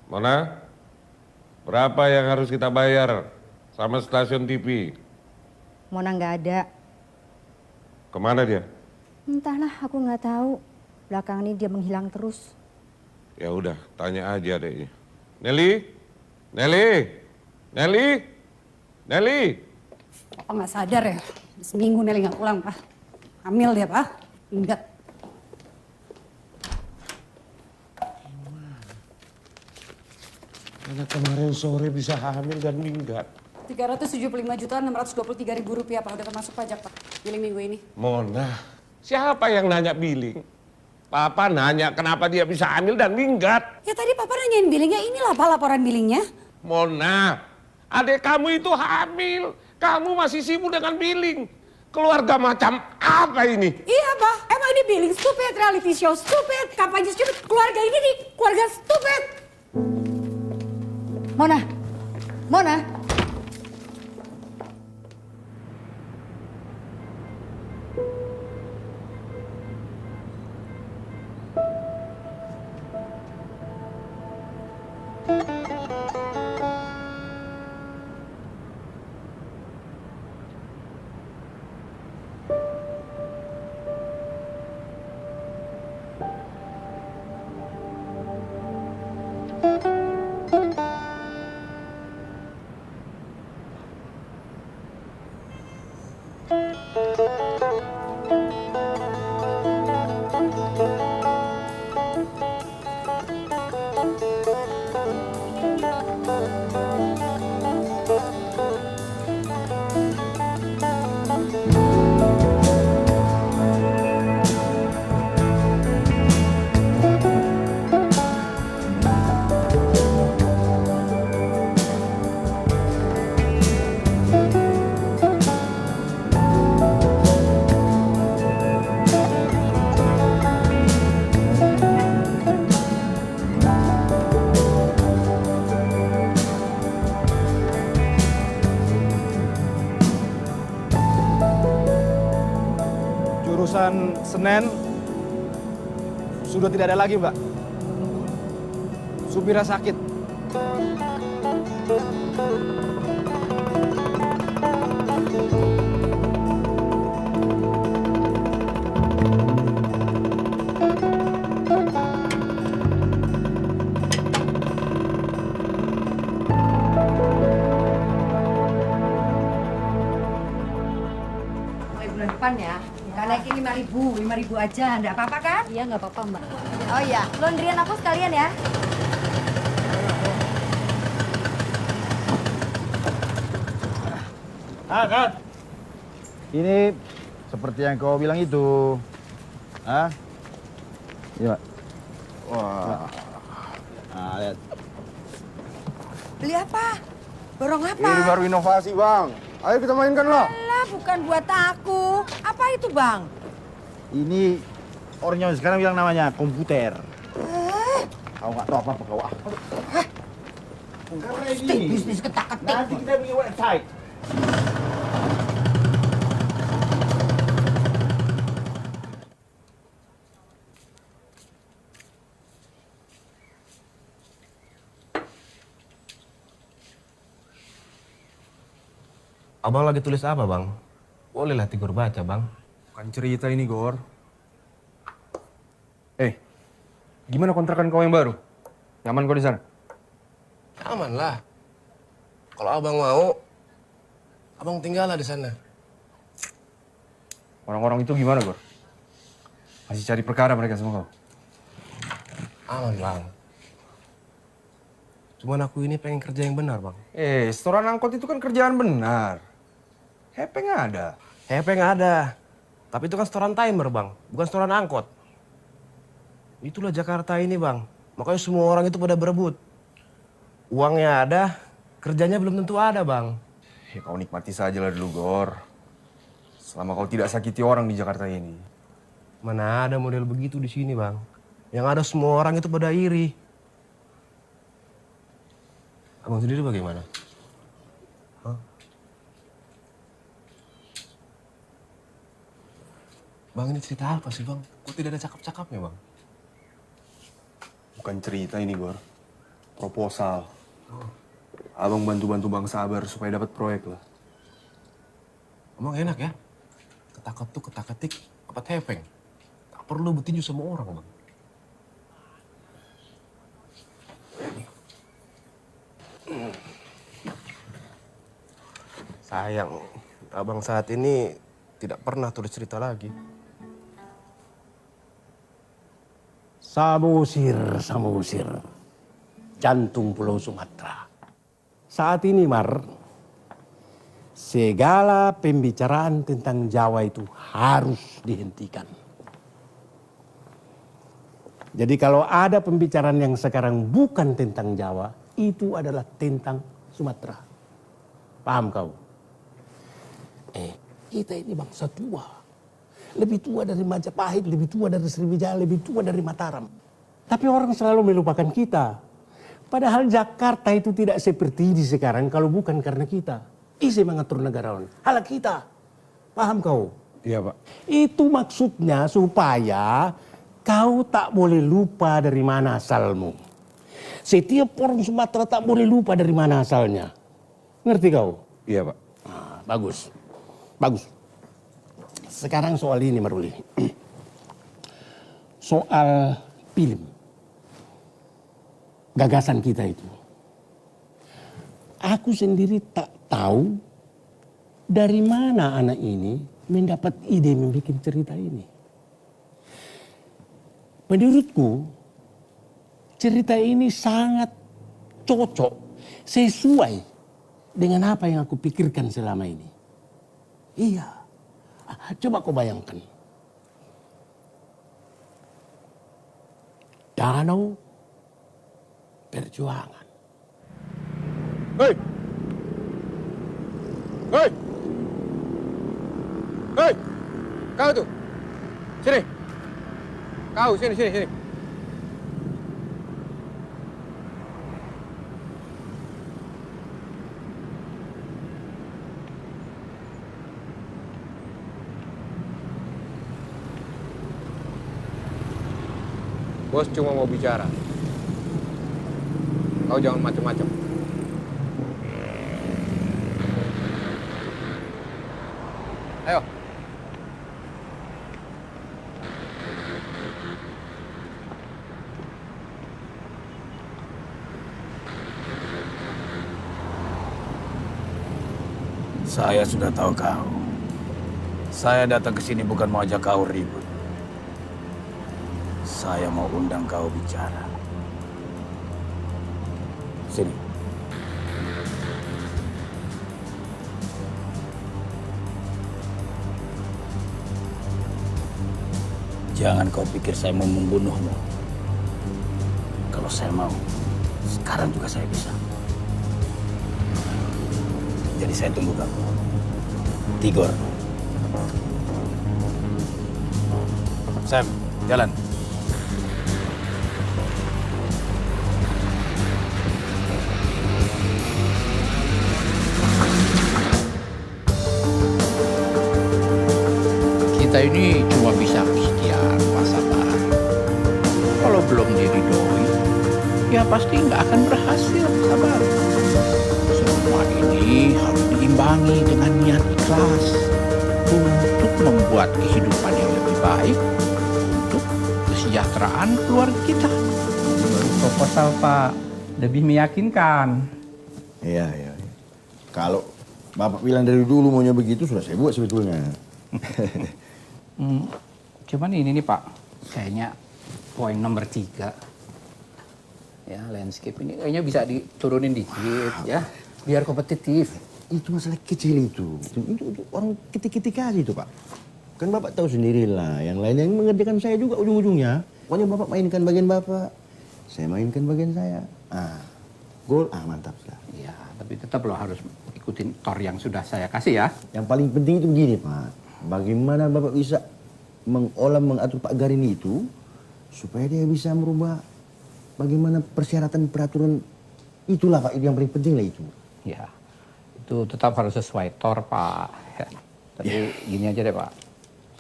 Mona, berapa yang harus kita bayar sama stasiun TV? Mona nggak ada. Kemana dia? Entahlah, aku nggak tahu. Belakangan ini dia menghilang terus. Ya udah, tanya aja adeknya. Nelly, Nelly, Nelly, Nelly. Papa nggak sadar ya? Seminggu Nelly nggak pulang, Pak. Hamil dia, Pak. Ingat. Anak kemarin sore bisa hamil dan minggat. 375.623.000 rupiah, Pak. Udah termasuk pajak, Pak. Billing minggu ini. Mona, siapa yang nanya billing? Papa nanya kenapa dia bisa hamil dan minggat. Ya tadi Papa nanyain billingnya, inilah Pak laporan billingnya. Mona, adik kamu itu hamil. Kamu masih sibuk dengan billing. Keluarga macam apa ini? Iya, Pak. Emang ini billing stupid, reality show stupid, kampanye stupid. Keluarga ini nih, keluarga stupid. Mona, Mona. Jurusan Senen sudah tidak ada lagi, Mbak. Supirnya sakit. Mulai bulan depan ya. Nggak naikin 5.000 aja. Nggak apa-apa kan? Iya, nggak apa-apa, Mbak. Oh iya, laundryan aku sekalian ya. Kan? Ini seperti yang kau bilang itu. Hah? Iya, Pak. Wah. Nah, lihat. Beli apa? Borong apa? Ini baru inovasi, Bang. Ayo kita mainkan lah. Alah, bukan buat aku. Apa itu, Bang? Ini orang sekarang bilang namanya komputer. Kau nggak tahu apa-apa kau. Bisnis ketak-ketik. Nanti kita bikin website. Abang lagi tulis apa, Bang? Bolehlah Tigor baca, Bang. Bukan cerita ini, Gor. Gimana kontrakan kau yang baru? Nyaman kau di sana? Aman lah. Kalau abang mau, abang tinggallah di sana. Orang-orang itu gimana, Gor? Masih cari perkara mereka semua kau? Aman Bang. Cuman aku ini pengen kerja yang benar Bang. Setoran angkot itu kan kerjaan benar. Hepeng ada. Hepeng ada. Tapi itu kan setoran timer Bang, bukan setoran angkot. Itulah Jakarta ini Bang. Makanya semua orang itu pada berebut. Uangnya ada, kerjanya belum tentu ada Bang. Ya kau nikmati saja lah dulu Gor. Selama kau tidak sakiti orang di Jakarta ini. Mana ada model begitu di sini Bang. Yang ada semua orang itu pada iri. Abang sendiri bagaimana? Hah? Bang ini cerita apa sih Bang? Kok tidak ada cakap-cakapnya Bang? Bukan cerita ini Gor. Proposal. Abang bantu-bantu Bang Sabar supaya dapat proyek lah. Emang enak ya? Ketak-ketuk, ketak-ketik, dapat hepeng. Tak perlu bertinju sama orang Bang. Sayang, abang saat ini tidak pernah tulis cerita lagi. Samosir, jantung Pulau Sumatera. Saat ini Mar, segala pembicaraan tentang Jawa itu harus dihentikan. Jadi kalau ada pembicaraan yang sekarang bukan tentang Jawa, itu adalah tentang Sumatera. Paham kau? Kita ini bangsa tua. Lebih tua dari Majapahit, lebih tua dari Sriwijaya, lebih tua dari Mataram. Tapi orang selalu melupakan kita. Padahal Jakarta itu tidak seperti ini sekarang kalau bukan karena kita. Isi mengatur negarawan. Hala kita. Paham kau? Iya Pak. Itu maksudnya supaya kau tak boleh lupa dari mana asalmu. Setiap orang Sumatera tak boleh lupa dari mana asalnya. Ngerti kau? Iya Pak. Nah, bagus. Bagus. Sekarang soal ini Maruli. Soal film. Gagasan kita itu. Aku sendiri tak tahu dari mana anak ini mendapat ide membuat cerita ini. Menurutku cerita ini sangat cocok, sesuai dengan apa yang aku pikirkan selama ini. Iya, coba kau bayangkan. Danau Perjuangan. Hei! Hei! Hei! Kau tuh! Sini! Kau, sini. Bos cuma mau bicara. Kau jangan macam-macam. Ayo. Saya sudah tahu kau. Saya datang ke sini bukan mau ajak kau ribut. Saya mau undang kau bicara. Sini. Jangan kau pikir saya mau membunuhmu. Kalau saya mau, sekarang juga saya bisa. Jadi saya tunggu kamu. Tigor. Sam, jalan. Kita ini cuma bisa ikhtiar, Pak Sabar. Kalau belum diridhoi, ya pasti nggak akan berhasil, Pak Sabar. Semua ini harus diimbangi dengan niat ikhlas untuk membuat kehidupan yang lebih baik untuk kesejahteraan keluarga kita. Proposal Pak lebih meyakinkan. Iya. Kalau Bapak bilang dari dulu maunya begitu sudah saya buat sebetulnya. Cuman ini nih Pak, kayaknya poin nomor 3 Ya, landscape ini kayaknya bisa diturunin dikit ya, biar kompetitif. Itu masalah kecil itu. Itu orang ketik-ketik aja itu, Pak. Kan Bapak tahu sendirilah, yang lain yang mengerjakan saya juga ujung-ujungnya. Pokoknya Bapak mainkan bagian Bapak, saya mainkan bagian saya. Gol, mantap sudah. Iya, tapi tetap lo harus ikutin tor yang sudah saya kasih ya. Yang paling penting itu begini, Pak. Bagaimana Bapak bisa mengatur Pak Garini itu supaya dia bisa merubah bagaimana persyaratan peraturan itulah, Pak. Itu yang paling penting lah itu. Ya, itu tetap harus sesuai tor, Pak. Ya. Tapi gini aja deh, Pak.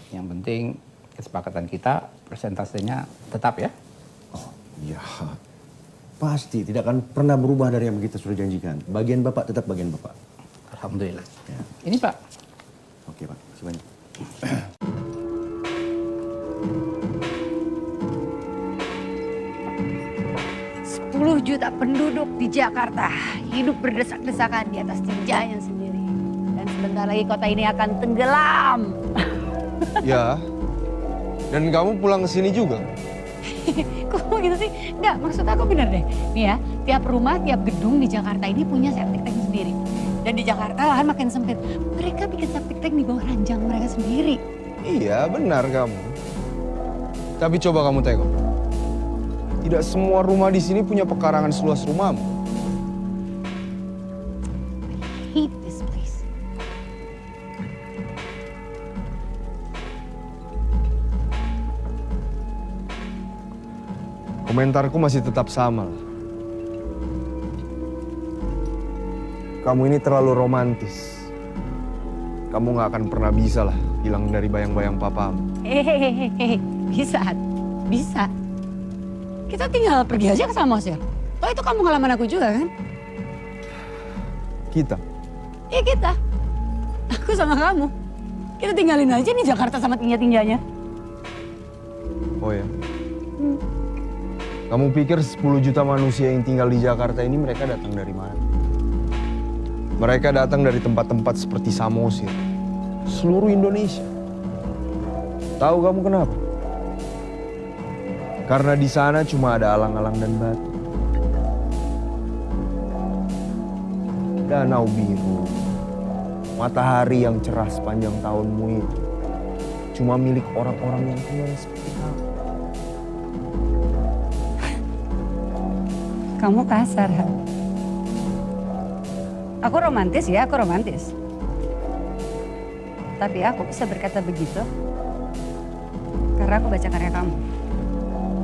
Yang penting kesepakatan kita persentasenya tetap ya. Oh, iya. Pasti tidak akan pernah berubah dari yang kita sudah janjikan. Bagian Bapak tetap bagian Bapak. Alhamdulillah. Ya. Ini Pak. Oke Pak, terima kasih banyak. Sepuluh juta penduduk di Jakarta hidup berdesak-desakan di atas tinjanya sendiri. Dan sebentar lagi kota ini akan tenggelam. Ya, dan kamu pulang ke sini juga? Kok gitu sih? Enggak, maksud aku bener deh. Nih ya, tiap rumah, tiap gedung di Jakarta ini punya septic tank sendiri. Dan di Jakarta lahan makin sempit. Mereka bikin septic tank di bawah ranjang mereka sendiri. Iya, benar kamu. Tapi coba kamu tengok. Tidak semua rumah di sini punya pekarangan seluas rumahmu. Hate this place. Komentarku masih tetap sama lah. Kamu ini terlalu romantis. Kamu gak akan pernah bisa lah hilang dari bayang-bayang papamu. Hehehe, bisa. Kita tinggal pergi aja ke Samosir. Toh itu kamu ngalaman aku juga kan? Kita? Iya kita. Aku sama kamu. Kita tinggalin aja nih Jakarta sama tinja-tinjanya. Oh ya? Kamu pikir 10 juta manusia yang tinggal di Jakarta ini mereka datang dari mana? Mereka datang dari tempat-tempat seperti Samosir, seluruh Indonesia. Tahu kamu kenapa? Karena di sana cuma ada alang-alang dan batu. Danau biru, matahari yang cerah sepanjang tahunmu itu cuma milik orang-orang yang tinggal seperti kamu. Kamu kasar, Han. Aku romantis ya, aku romantis. Tapi aku bisa berkata begitu karena aku baca karya kamu.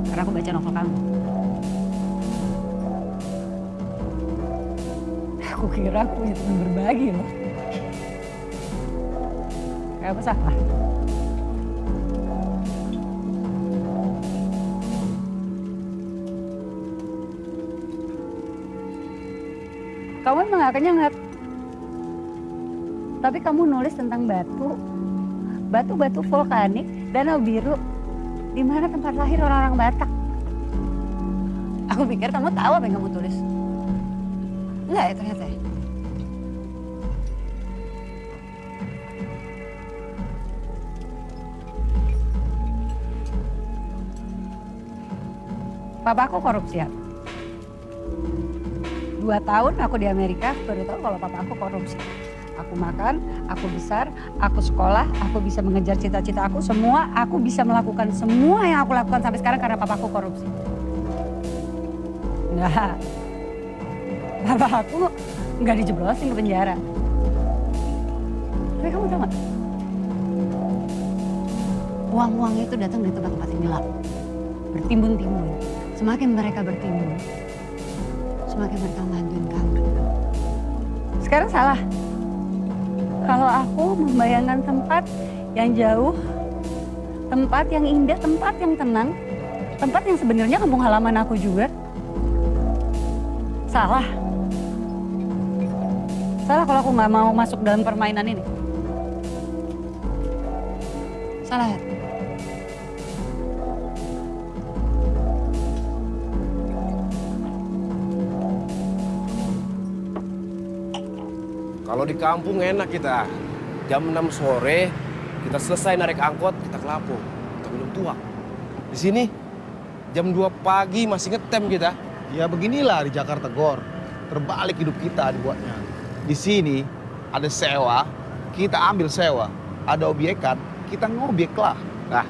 Karena aku baca novel kamu. Aku kira aku punya teman berbagi loh. Kamu salah. Kamu emang gak kenyangat. Tapi kamu nulis tentang batu. Batu-batu vulkanik, danau biru. Di mana tempat lahir orang-orang Batak. Aku pikir kamu tahu apa yang kamu tulis. Enggak ya ternyata ya? Papaku korupsi ya. 2 tahun aku di Amerika baru tahu kalau papa aku korupsi. Aku makan, aku besar, aku sekolah, aku bisa mengejar cita-cita aku. Semua aku bisa melakukan semua yang aku lakukan sampai sekarang karena papa aku korupsi. Enggak. Papa aku nggak dijeblosin ke penjara. Tapi kamu tahu nggak? Uang-uang itu datang dari tempat-tempat yang gelap. Bertimbun-timbun. Semakin mereka bertimbun, semakin mereka bantuin kamu. Sekarang salah. Kalau aku membayangkan tempat yang jauh, tempat yang indah, tempat yang tenang, tempat yang sebenarnya kampung halaman aku juga. Salah. Salah kalau aku nggak mau masuk dalam permainan ini. Salah ya? Kalau di kampung enak kita. Jam 6 sore kita selesai narik angkot, kita ke Lampung. Kita minum tuak. Di sini jam 2 pagi masih ngetem kita. Ya beginilah di Jakarta, Gor. Terbalik hidup kita dibuatnya. Di sini ada sewa, kita ambil sewa. Ada obyekan, kita ngobjek lah. Nah,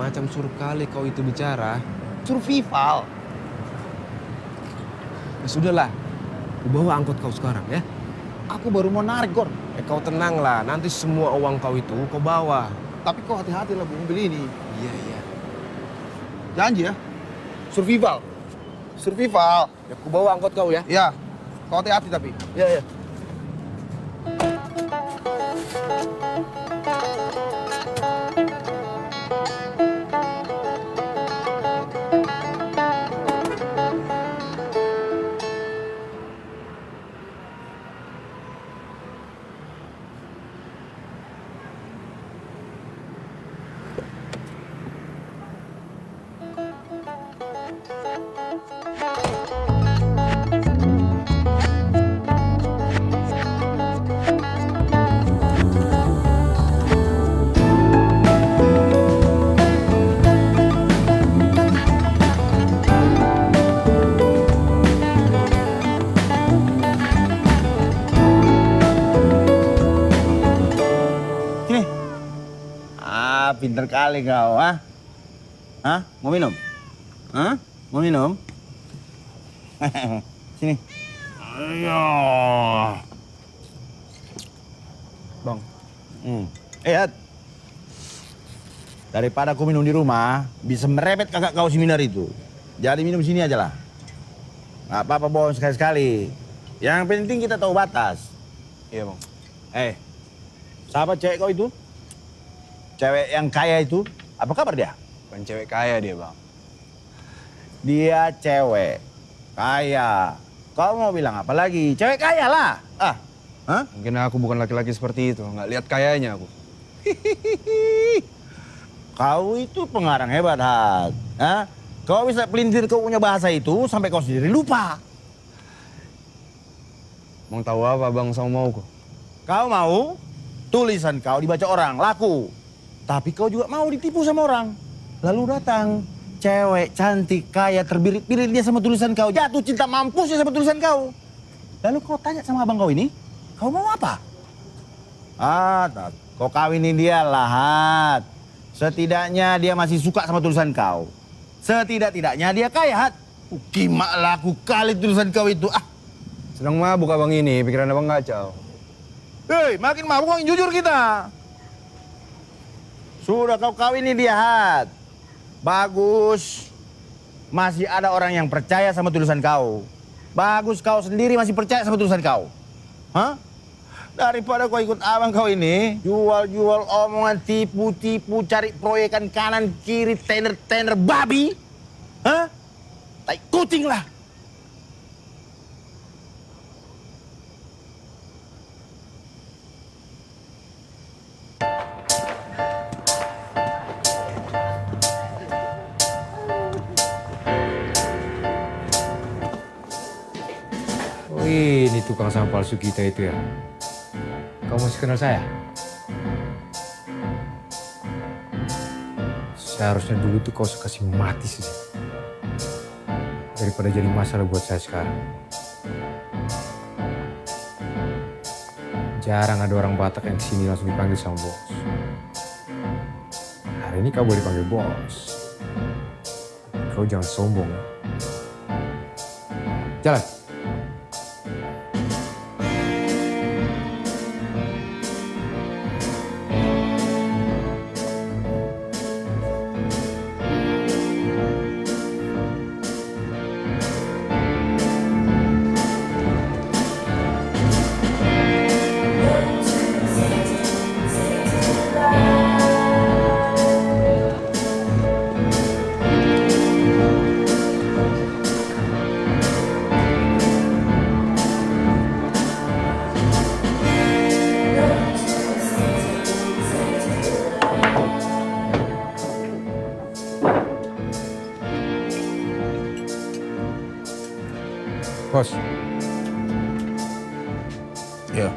macam suruh kali kau itu bicara. Survival. Ya sudahlah, aku bawa angkot kau sekarang ya. Aku baru mau narik, Gor. Kau tenanglah, nanti semua uang kau itu kau bawa. Tapi kau hati-hati lah mobil ini. Iya, iya. Janji ya. Survival. Survival. Ya, aku bawa angkot kau ya. Iya. Kau hati-hati tapi. Iya, iya. Pinter kali kau, ah? Hah? Mau minum? Hah? Mau minum? Sini. Ayo. Bang. Hat. Daripada kau minum di rumah, bisa merepet kakak kau seminar itu. Jadi minum sini aja lah. Nggak apa-apa, Bos, sekali-sekali. Yang penting kita tahu batas. Iya, Bang. Siapa cewek kau itu? Cewek yang kaya itu, apa kabar dia? Bukan cewek kaya dia, Bang. Dia cewek kaya. Kau mau bilang apa lagi? Cewek kaya lah. Hah? Mungkin aku bukan laki-laki seperti itu, nggak lihat kayanya aku. Kau itu pengarang hebat, Hat. Hah? Kau bisa pelintir kau punya bahasa itu sampai kau sendiri lupa. Mau tahu apa, Bang, sama mauku? Kau mau tulisan kau dibaca orang, laku. Tapi kau juga mau ditipu sama orang. Lalu datang cewek cantik, kaya, terbirit-birit dia sama tulisan kau. Jatuh cinta mampus dia sama tulisan kau. Lalu kau tanya sama abang kau ini, kau mau apa? Kau kawinin dia lah, Hat. Setidaknya dia masih suka sama tulisan kau. Setidak-tidaknya dia kaya, Hat. Gimana laku kali tulisan kau itu. Sedang mabuk abang ini, pikiran abang kacau. Hei, makin mabuk makin jujur kita. Sudah kau kawini dia, Hat. Bagus. Masih ada orang yang percaya sama tulisan kau. Bagus kau sendiri masih percaya sama tulisan kau. Hah? Daripada kau ikut abang kau ini, jual-jual omongan, tipu-tipu, cari proyekan kanan kiri, tender-tender babi. Hah? Tai kucing lah. Ini tukang sampah palsu kita itu ya. Kamu masih kenal saya? Seharusnya dulu tuh kau kasih mati sih. Daripada jadi masalah buat saya sekarang. Jarang ada orang Batak yang kesini langsung dipanggil sama bos. Hari ini kau boleh panggil bos. Kau jangan sombong ya. Jalan. Bos. Ya.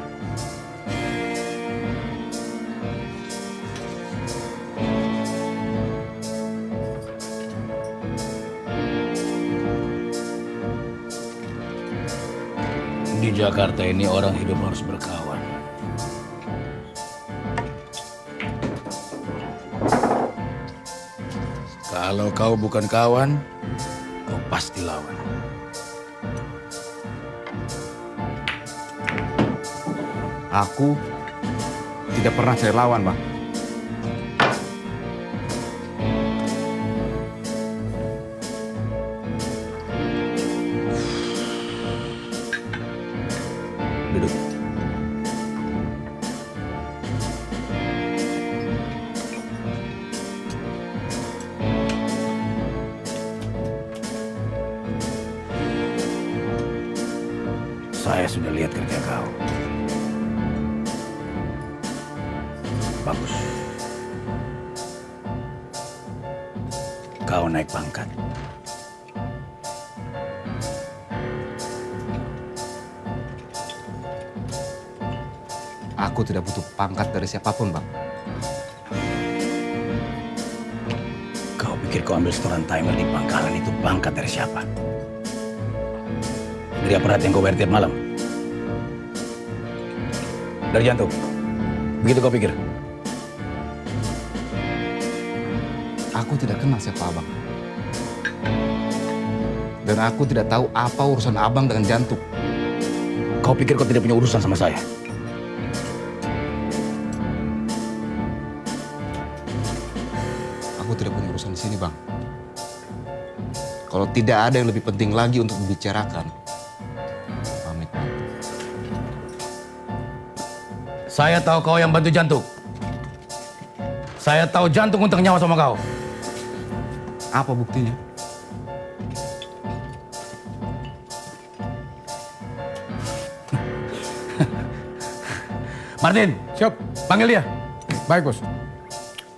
Jakarta ini orang hidup harus berkawan. Kalau kau bukan kawan, kau pasti lawan. Aku tidak pernah cari lawan, Bang. Duduk. Saya sudah lihat kerja kau. Bagus. Kau naik pangkat. Aku tidak butuh pangkat dari siapapun, Bang. Kau pikir kau ambil setoran timer di pangkalan itu pangkat dari siapa? Dari aparat yang kau bayar tiap malam? Dari jantung? Begitu kau pikir? Aku tidak kenal siapa Abang. Dan aku tidak tahu apa urusan Abang dengan jantung. Kau pikir kau tidak punya urusan sama saya? Aku tidak punya urusan di sini, Bang. Kalau tidak ada yang lebih penting lagi untuk dibicarakan, pamit, Bang. Saya tahu kau yang bantu jantung. Saya tahu jantung untuk nyawa sama kau. Apa buktinya? Martin, siap. Panggil dia. Baik, Bos.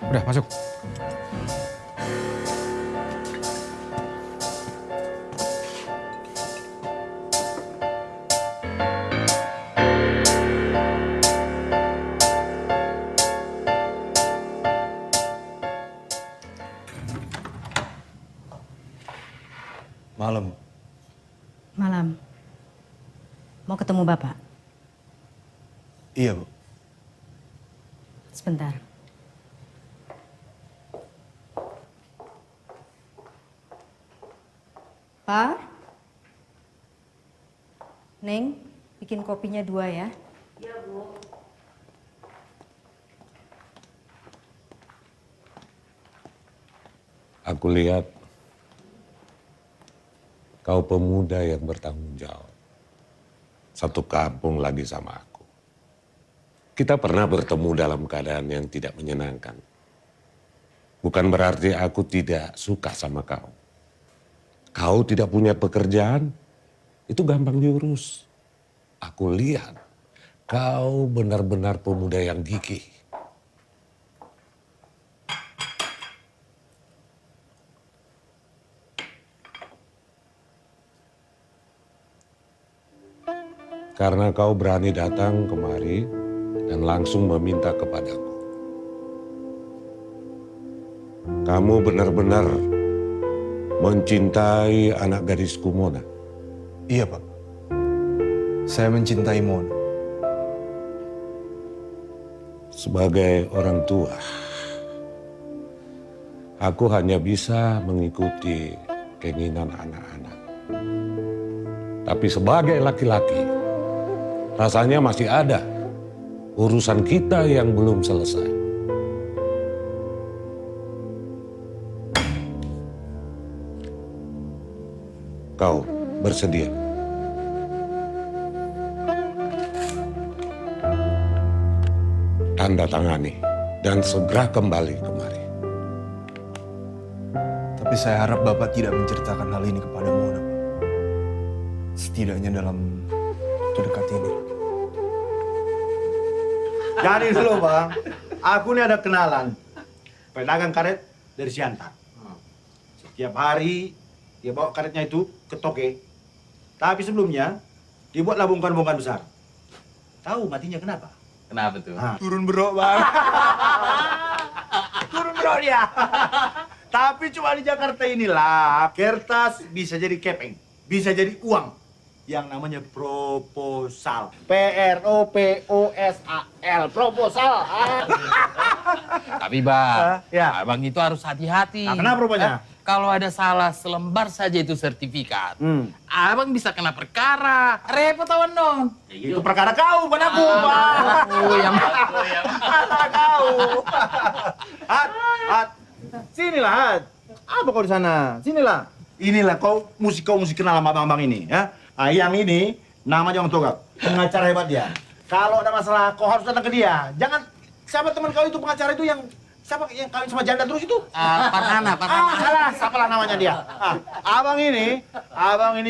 Udah, masuk. Malam. Malam. Mau ketemu Bapak? Iya, Bu. Sebentar. Pak? Neng, bikin kopinya 2 ya. Iya, Bu. Aku lihat kau pemuda yang bertanggung jawab. Satu kampung lagi sama aku. Kita pernah bertemu dalam keadaan yang tidak menyenangkan. Bukan berarti aku tidak suka sama kau. Kau tidak punya pekerjaan, itu gampang diurus. Aku lihat kau benar-benar pemuda yang gigih. Karena kau berani datang kemari dan langsung meminta kepadaku. Kamu benar-benar mencintai anak gadisku Mona. Iya, Pak. Saya mencintai Mona. Sebagai orang tua, aku hanya bisa mengikuti keinginan anak-anak. Tapi sebagai laki-laki, rasanya masih ada urusan kita yang belum selesai. Kau bersedia? Tanda tangani dan segera kembali kemari. Tapi saya harap Bapak tidak menceritakan hal ini kepada Mona, Pak. Setidaknya dalam waktu dekat ini. Jadi dulu Bang, aku ini ada kenalan pedagang karet dari Siantar. Setiap hari dia bawa karetnya itu ke Toke. Tapi sebelumnya dia buatlah bongkahan-bongkahan besar. Tahu matinya kenapa? Kenapa tuh? Turun bro Bang. Turun bro dia. Tapi cuma di Jakarta inilah kertas bisa jadi kepeng, bisa jadi uang. yang namanya proposal. PROPOSAL, proposal. Tapi Bang, Abang itu harus hati-hati. Nah, kenapa rupanya? Kalau ada salah selembar saja itu sertifikat, Abang bisa kena perkara. Repot awan dong. Itu perkara kau, bukan aku, Pak. Aku yang Perkara kau. Hat. Sinilah, Hat. Apa kau di sana? Sinilah. Inilah kau mesti kenal sama abang-abang ini, ya. Ah, yang ini namanya Om Togak, pengacara hebat dia. Kalau ada masalah, kau harus datang ke dia. Jangan siapa teman kau itu pengacara itu yang siapa yang kawin sama janda terus itu? Parhana. Salah, siapalah namanya dia. Abang ini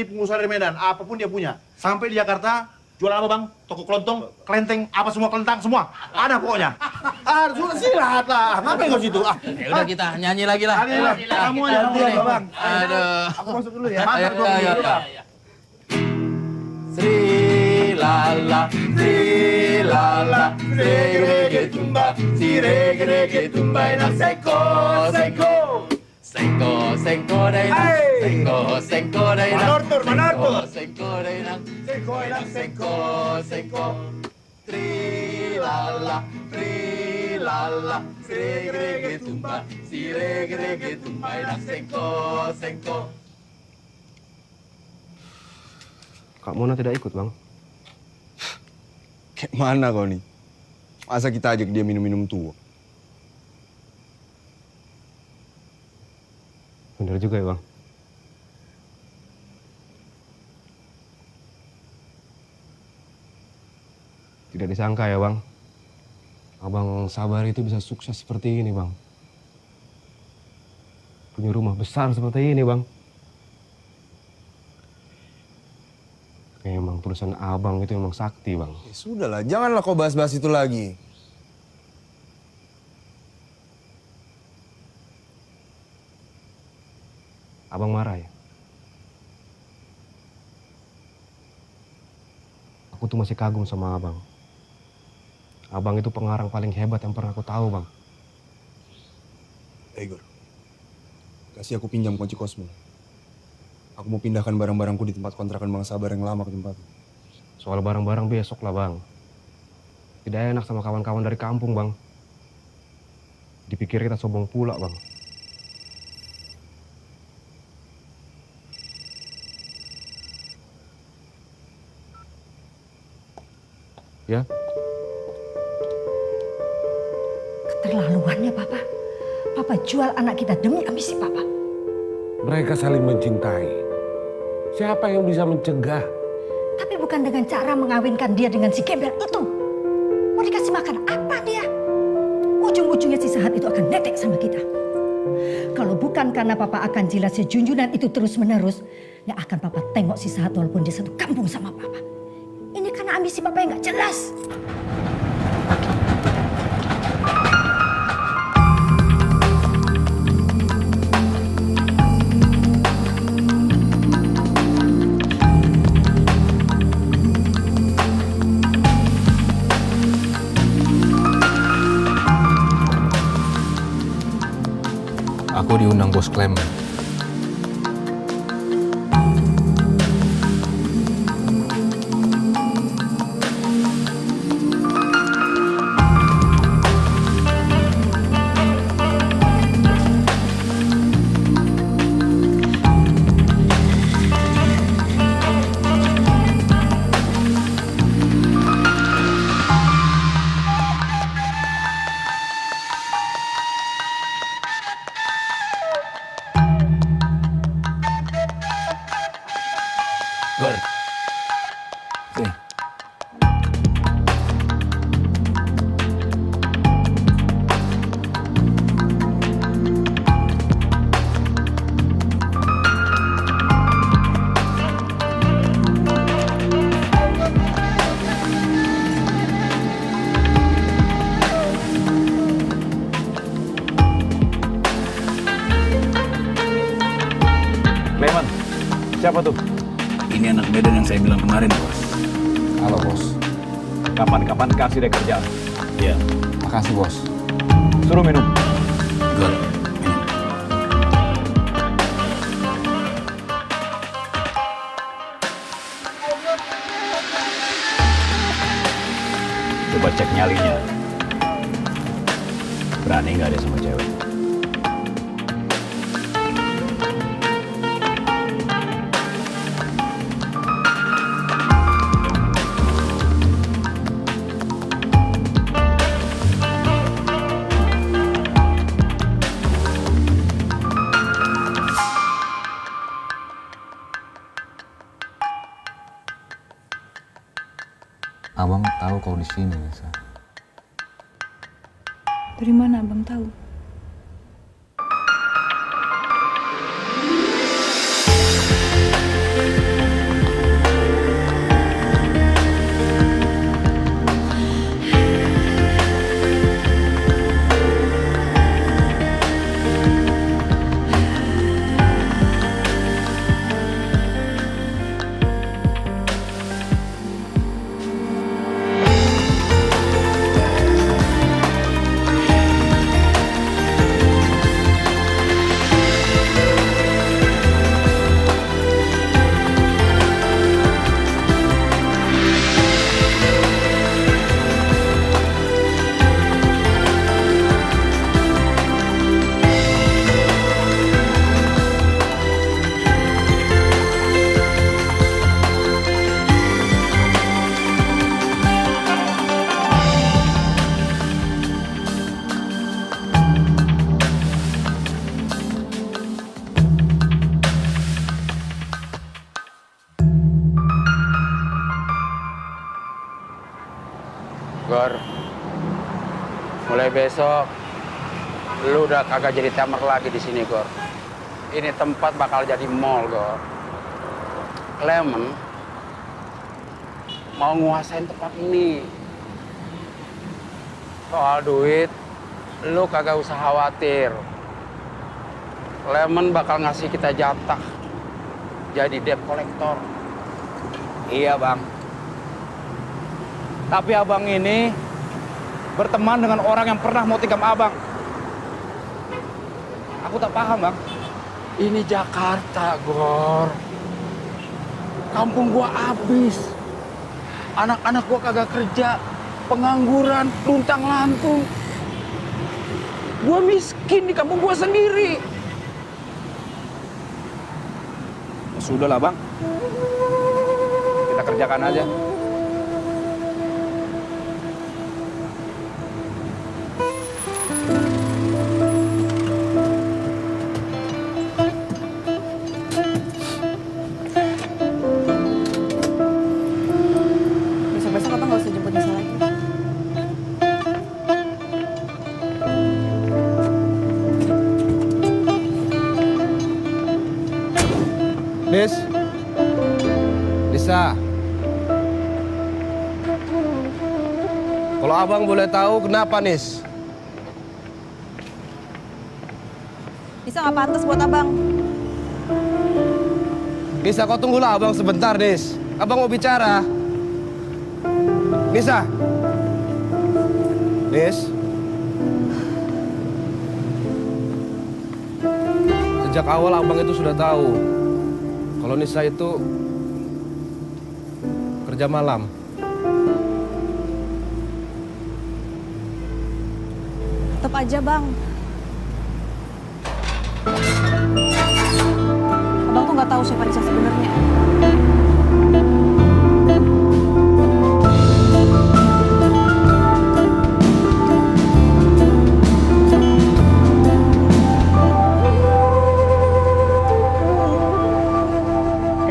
pengusaha dari Medan, apapun dia punya. Sampai di Jakarta, jualan apa bang? Toko kelontong, kelenteng, apa semua kelentang, semua. Ada pokoknya. Sudah silat lah, ngapain kau situ? Ya udah kita nyanyi lagi lah. Kamu aja dulu bang. Aduh. Aku masuk dulu ya. Ayo. Sri lala, sri lala, sirege tumba, sirege tumba, enak seko. Sengko dai nak, sengko dai nak. Manortor. Sengko dai nak, sengko. Tri lala, sirege tumba, enak sengko. Kak Mona tidak ikut, Bang. Kayak mana kau nih? Masa kita ajak dia minum-minum tua? Bener juga ya, Bang. Tidak disangka ya, Bang. Abang Sabar itu bisa sukses seperti ini, Bang. Punya rumah besar seperti ini, Bang. Memang tulisan abang itu memang sakti, Bang. Ya sudahlah, janganlah kau bahas-bahas itu lagi. Abang marah ya? Aku tuh masih kagum sama abang. Abang itu pengarang paling hebat yang pernah aku tahu, Bang. Igor, kasih aku pinjam kunci Cosmo. Aku mau pindahkan barang-barangku di tempat kontrakan Bang Sabar yang lama ke tempat. Soal barang-barang besok lah, Bang. Tidak enak sama kawan-kawan dari kampung, Bang. Dipikir kita sombong pula, Bang. Ya? Keterlaluannya Papa. Papa jual anak kita demi ambisi Papa. Mereka saling mencintai. Siapa yang bisa mencegah? Tapi bukan dengan cara mengawinkan dia dengan si gembel itu. Mau dikasih makan apa dia? Ujung-ujungnya si Sahat itu akan netek sama kita. Kalau bukan karena Papa akan jilat si Junjunan itu terus-menerus, yang akan Papa tengok si Sahat walaupun dia satu kampung sama Papa. Ini karena ambisi Papa yang gak jelas. Aku diundang Bos Clement. Gor. Sini. Clement, siapa tuh? Ini anak Medan yang saya bilang kemarin, Bos. Halo, Bos. Kapan-kapan kasih deh kerjaan. Iya. Makasih, Bos. Suruh minum. Gol. Coba cek nyalinya. Berani nggak dia sama cewek? Abang tahu kau di sini, Nisa. Dari mana abang tahu? Gor, mulai besok lu udah kagak jadi temer lagi di sini, Gor. Ini tempat bakal jadi mall, Gor. Clement mau nguasain tempat ini. Soal duit, lu kagak usah khawatir. Clement bakal ngasih kita jatah jadi debt collector. Iya, Bang. Tapi abang ini berteman dengan orang yang pernah mau tikam abang. Aku tak paham, Bang. Ini Jakarta, Gor. Kampung gua habis. Anak-anak gua kagak kerja, pengangguran, luntang-lantung. Gua miskin di kampung gua sendiri. Sudahlah, Bang. Kita kerjakan aja. Besok-besok abang nggak usah jemput Nisa lagi. Nis, Nisa. Kalau abang boleh tahu kenapa, Nis? Nisa nggak pantas buat abang. Nisa, kau tunggulah abang sebentar, Nis. Abang mau bicara. Nisa. Nis. Sejak awal abang itu sudah tahu kalau Nisa itu kerja malam. Tetap aja, Bang. Abang tuh nggak tahu siapa Nisa sebenarnya.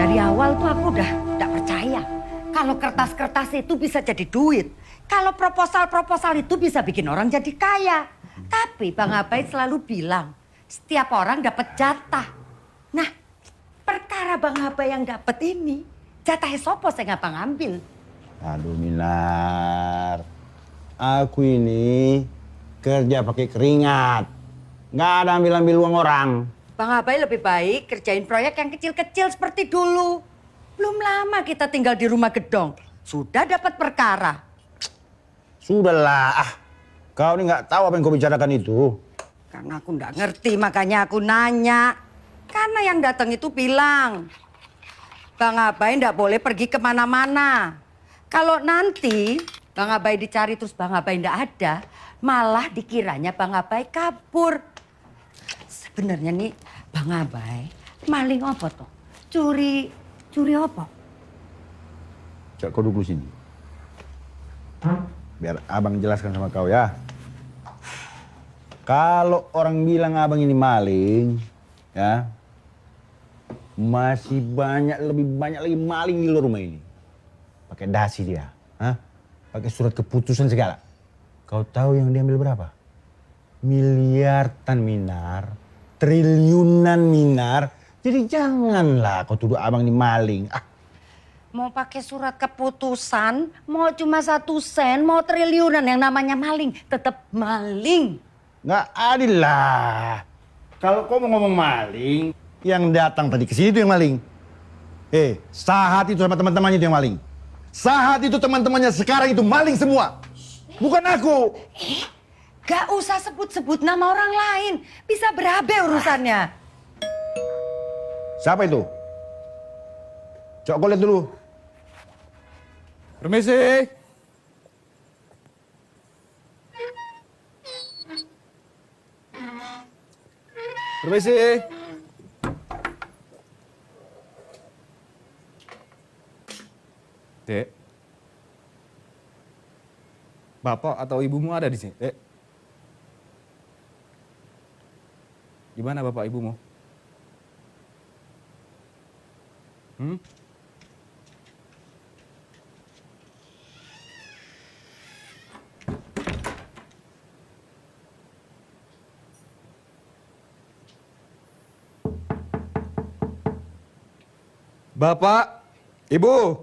Dari awal tuh aku udah nggak percaya kalau kertas-kertas itu bisa jadi duit. Kalau proposal-proposal itu bisa bikin orang jadi kaya. Tapi Bang Abai selalu bilang setiap orang dapat jatah. Nah, perkara Bang Abai yang dapat ini, jatahnya sopo saya ngapa ngambil? Aduh Minar, aku ini kerja pakai keringat, nggak ada ambil-ambil uang orang. Bang Abai lebih baik kerjain proyek yang kecil-kecil seperti dulu. Belum lama kita tinggal di rumah gedong, sudah dapat perkara. Sudahlah, kau ini nggak tahu apa yang kau bicarakan itu. Karena aku nggak ngerti, makanya aku nanya. Karena yang datang itu bilang, Bang Abai nggak boleh pergi kemana-mana. Kalau nanti Bang Abai dicari terus Bang Abai ndak ada, malah dikiranya Bang Abai kabur. Sebenarnya nih Bang Abai maling apa toh? Curi apa? Cak, kau duduk sini. Biar abang jelaskan sama kau ya. Kalau orang bilang abang ini maling, ya, masih lebih banyak lagi maling di luar rumah ini. Pakai dasi dia, pakai surat keputusan segala. Kau tahu yang diambil berapa? Miliaran minar, triliunan minar. Jadi janganlah kau tuduh abang ini maling. Mau pakai surat keputusan, mau cuma 1 sen, mau triliunan, yang namanya maling, tetap maling. Nggak adil lah. Kalau kau mau ngomong maling, yang datang tadi ke sini itu yang maling. Sahat itu sama teman-temannya itu yang maling. Sahat itu teman-temannya sekarang itu maling semua. Bukan aku. Gak usah sebut-sebut nama orang lain. Bisa berabe urusannya. Siapa itu? Coba kau lihat dulu. Permisi. Permisi. Dek. Bapak atau ibumu ada di sini, Dek? Di mana bapak ibumu? Bapak, Ibu,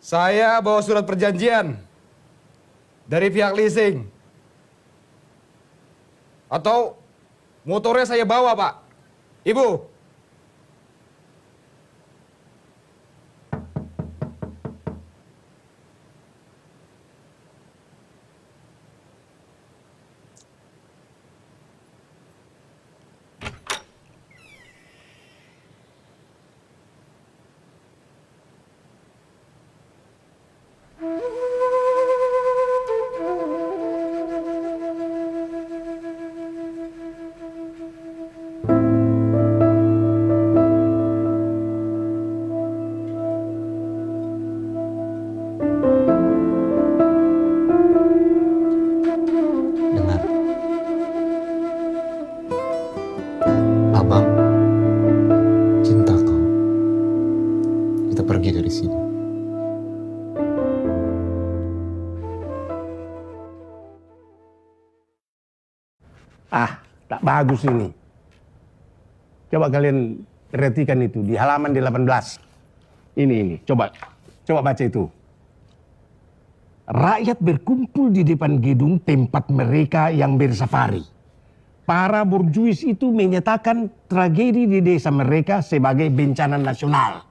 saya bawa surat perjanjian dari pihak leasing. Atau motornya saya bawa, Pak. Ibu. Abang cinta kau. Kita pergi dari sini. Tak bagus ini. Coba kalian perhatikan itu di halaman 18. Ini, coba baca itu. Rakyat berkumpul di depan gedung tempat mereka yang bersafari. Para borjuis itu menyatakan tragedi di desa mereka sebagai bencana nasional.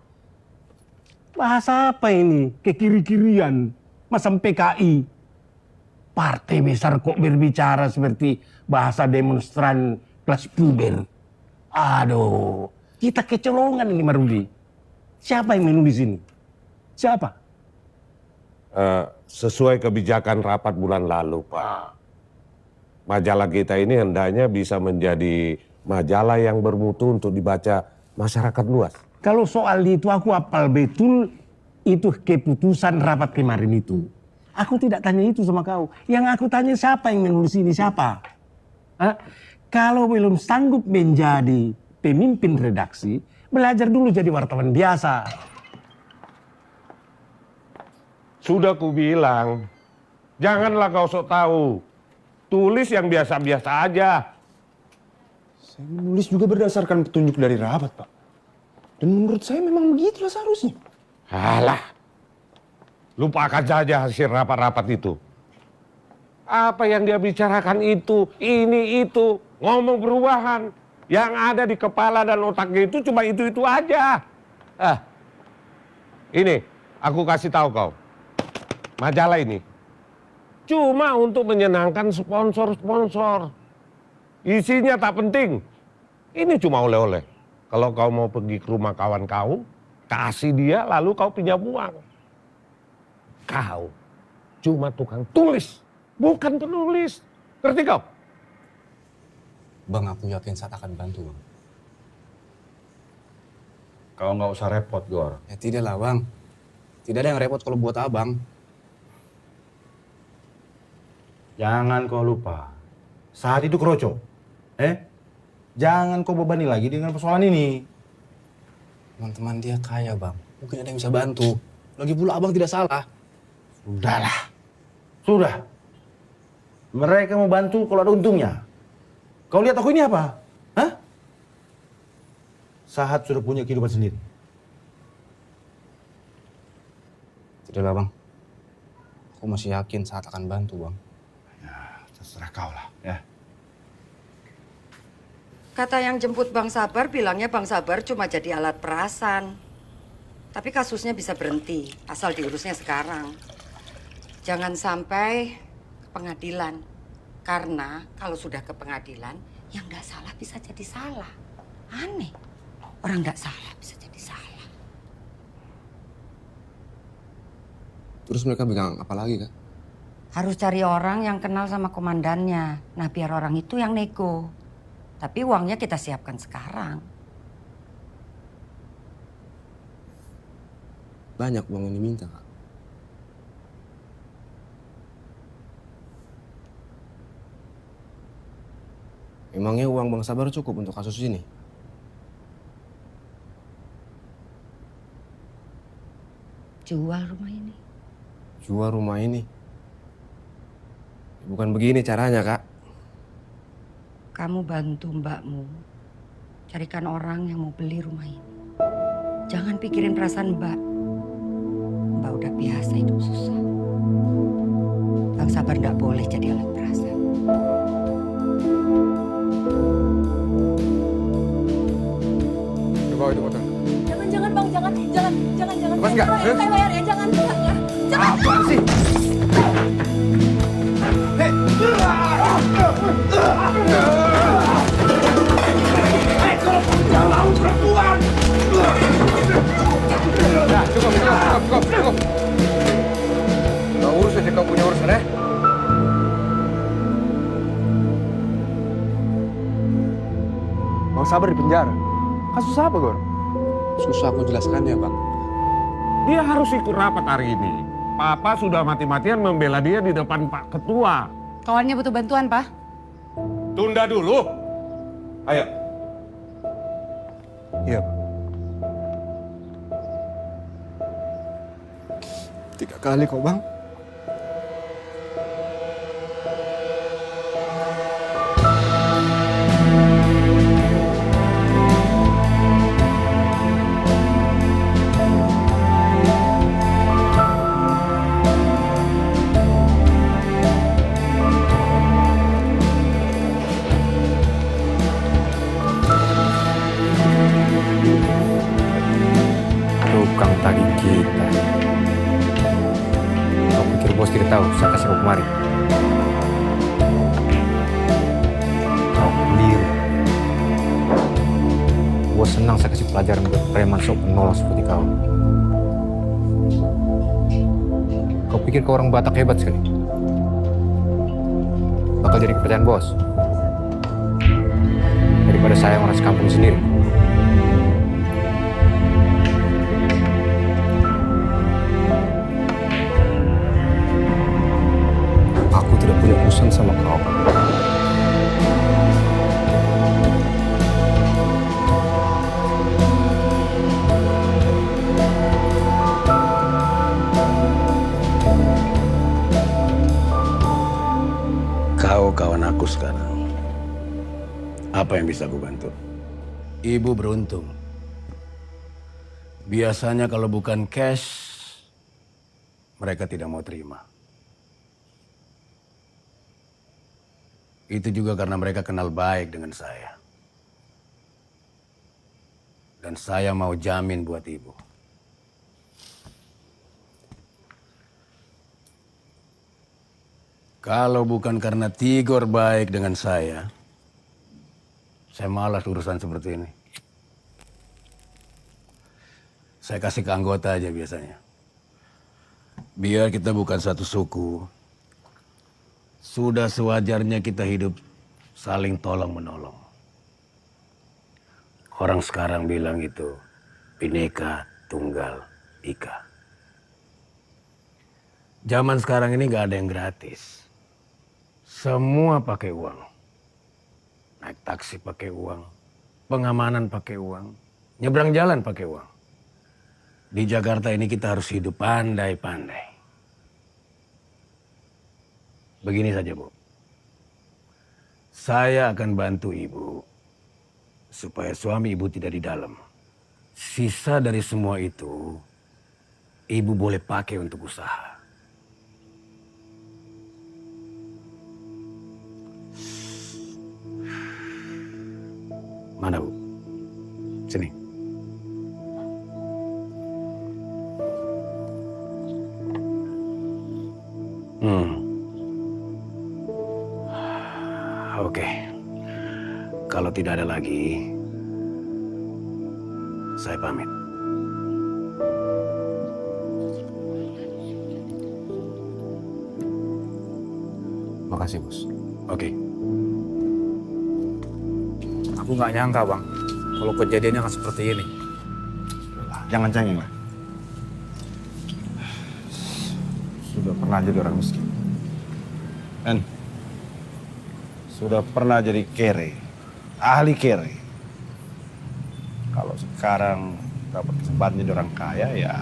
Bahasa apa ini? Kekiri-kirian, macam PKI. Partai besar kok berbicara seperti bahasa demonstran kelas puber. Aduh, kita kecolongan ini Marudi. Siapa yang menulis ini? Siapa? Sesuai kebijakan rapat bulan lalu, Pak. Majalah kita ini hendaknya bisa menjadi majalah yang bermutu untuk dibaca masyarakat luas. Kalau soal itu aku hafal betul itu keputusan rapat kemarin itu. Aku tidak tanya itu sama kau. Yang aku tanya siapa yang menulis ini, siapa? Kalau belum sanggup menjadi pemimpin redaksi, belajar dulu jadi wartawan biasa. Sudah kubilang, janganlah kau sok tahu. Tulis yang biasa-biasa aja. Saya menulis juga berdasarkan petunjuk dari rapat, Pak. Dan menurut saya memang begitulah seharusnya. Alah, lupakan saja hasil rapat-rapat itu. Apa yang dia bicarakan itu, ini itu, ngomong perubahan. Yang ada di kepala dan otaknya itu cuma itu-itu aja. Ini, aku kasih tahu kau. Majalah ini cuma untuk menyenangkan sponsor-sponsor. Isinya tak penting. Ini cuma oleh-oleh. Kalau kau mau pergi ke rumah kawan kau, kasih dia lalu kau pinjam uang. Kau cuma tukang tulis, bukan penulis. Ngerti kau? Bang, aku yakin saat akan bantu, Bang. Kau nggak usah repot, Gor. Ya tidak lah, Bang. Tidak ada yang repot kalau buat abang. Jangan kau lupa, saat itu kroco. Jangan kau bebani lagi dengan persoalan ini. Teman-teman dia kaya, Bang. Mungkin ada yang bisa bantu. Lagi pula abang tidak salah. Sudahlah. Sudah. Mereka mau bantu kalau ada untungnya. Kau lihat aku ini apa? Hah? Sahat sudah punya kehidupan sendiri. Tidaklah, Bang. Aku masih yakin saat akan bantu, Bang. Ya, terserah kau lah, ya. Kata yang jemput Bang Sabar bilangnya Bang Sabar cuma jadi alat perasan. Tapi kasusnya bisa berhenti, asal diurusnya sekarang. Jangan sampai ke pengadilan. Karena kalau sudah ke pengadilan, yang nggak salah bisa jadi salah. Aneh, orang nggak salah bisa jadi salah. Terus mereka bilang apa lagi, Kak? Harus cari orang yang kenal sama komandannya. Nah, biar orang itu yang nego. Tapi uangnya kita siapkan sekarang. Banyak uang yang diminta, Kak. Emangnya uang Bang Sabar cukup untuk kasus ini? Jual rumah ini. Jual rumah ini? Bukan begini caranya, Kak. Kamu bantu mbakmu carikan orang yang mau beli rumah ini. Jangan pikirin perasaan mbak. Mbak udah biasa hidup susah. Bang Sabar nggak boleh jadi alat perasaan. Coba itu motor. Jangan bang, jangan. Lepas nggak? Saya bayar ya, jangan. Apa sih? Nah, cukup. Kau urus aja kau punya urusan, ya? Bang Sabar di penjara. Kasus apa, Gor? Susah aku jelaskannya, Bang. Dia harus ikut rapat hari ini. Papa sudah mati-matian membela dia di depan Pak Ketua. Kawannya butuh bantuan, Pak. Tunda dulu. Ayo. Iya. 3 kali kok, Bang. Tukang tagih kita. Kau pikir bos tidak tahu saya kasih kau kemari? Kau keliru. Bos senang saya kasih pelajaran buat preman sok penolong seperti kau. Kau pikir kau orang Batak hebat sekali? Bakal jadi kepercayaan bos. Daripada saya orang sekampung sendiri. Aku tidak punya urusan sama kau. Kau kawan aku sekarang. Apa yang bisa aku bantu? Ibu beruntung. Biasanya kalau bukan cash, mereka tidak mau terima. Itu juga karena mereka kenal baik dengan saya. Dan saya mau jamin buat ibu. Kalau bukan karena Tigor baik dengan saya malas urusan seperti ini. Saya kasih ke anggota aja biasanya. Biar kita bukan satu suku, sudah sewajarnya kita hidup saling tolong-menolong. Orang sekarang bilang itu Bhinneka Tunggal Ika. Zaman sekarang ini gak ada yang gratis. Semua pakai uang. Naik taksi pakai uang, pengamanan pakai uang, nyebrang jalan pakai uang. Di Jakarta ini kita harus hidup pandai-pandai. Begini saja, Bu. Saya akan bantu Ibu supaya suami Ibu tidak di dalam. Sisa dari semua itu, Ibu boleh pakai untuk usaha. Mana, Bu? Sini. Oke. Kalau tidak ada lagi, saya pamit. Makasih, Bos. Oke. Aku nggak nyangka, Bang, kalau kejadiannya akan seperti ini. Jangan cengeng lah. Sudah pernah jadi orang miskin. Dan sudah pernah jadi kere, ahli kere. Kalau sekarang dapat kesempatan jadi orang kaya, ya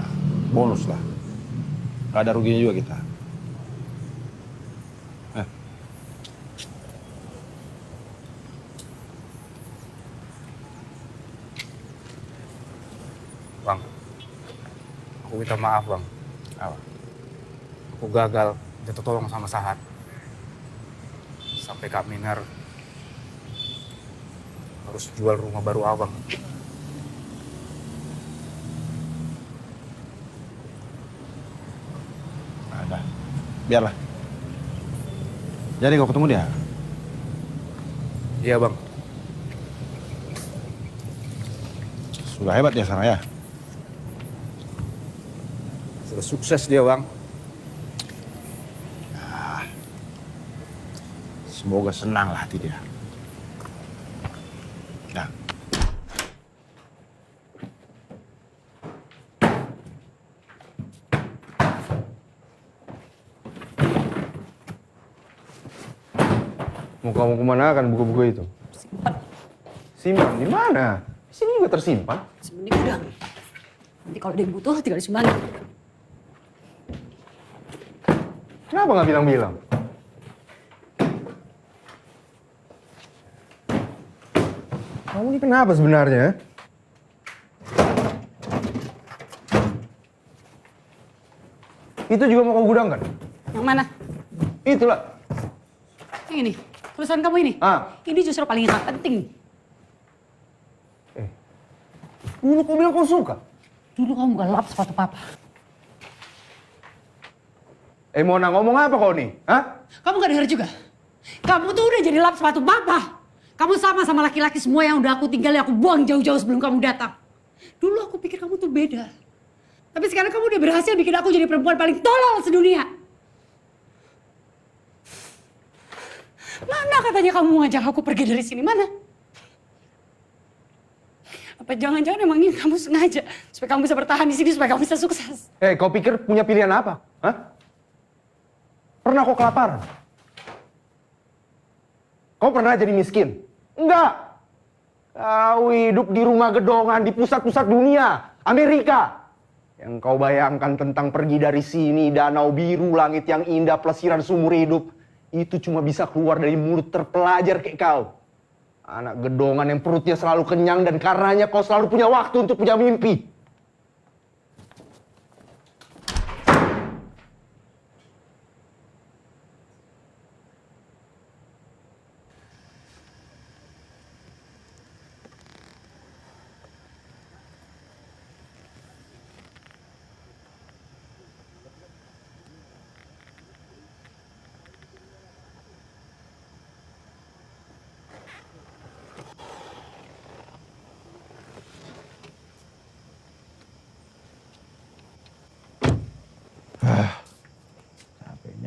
bonus lah. Gak ada ruginya juga kita. Bang, aku minta maaf, Bang. Apa? Aku gagal jatuh tolong sama Sahat. Sampai Kak Minar harus jual rumah baru Abang. Ada. Biarlah. Jadi kau ketemu dia? Iya, Bang. Sudah hebat dia sana ya? Sudah sukses dia, Bang. Semoga senang lah hati dia. Nah. Mau kamu kemana kan buku-buku itu? Simpan di mana? Di sini juga tersimpan. Simpan di gudang. Nanti kalau ada yang butuh tinggal disumbangin. Kenapa nggak bilang-bilang? Kamu ini kenapa sebenarnya? Itu juga mau kau gudang kan? Yang mana? Itulah. Yang ini. Tulisan kamu ini. Ini justru paling penting. Dulu kau bilang kau suka. Dulu kamu gak lap sepatu papa. Mona ngomong apa kau nih? Hah? Kamu gak denger juga? Kamu tuh udah jadi lap sepatu papa. Kamu sama laki-laki semua yang udah aku tinggal, yang aku buang jauh-jauh sebelum kamu datang. Dulu aku pikir kamu tuh beda. Tapi sekarang kamu udah berhasil bikin aku jadi perempuan paling tolol sedunia. Mana katanya kamu mau ngajak aku pergi dari sini? Mana? Apa jangan-jangan emang ini kamu sengaja supaya kamu bisa bertahan di sini, supaya kamu bisa sukses? Kau pikir punya pilihan apa? Hah? Pernah kau kelaparan? Kau pernah jadi miskin? Enggak. Kau hidup di rumah gedongan di pusat-pusat dunia, Amerika. Yang kau bayangkan tentang pergi dari sini, danau biru, langit yang indah, pelesiran seumur hidup, itu cuma bisa keluar dari mulut terpelajar kayak kau. Anak gedongan yang perutnya selalu kenyang dan karenanya kau selalu punya waktu untuk punya mimpi.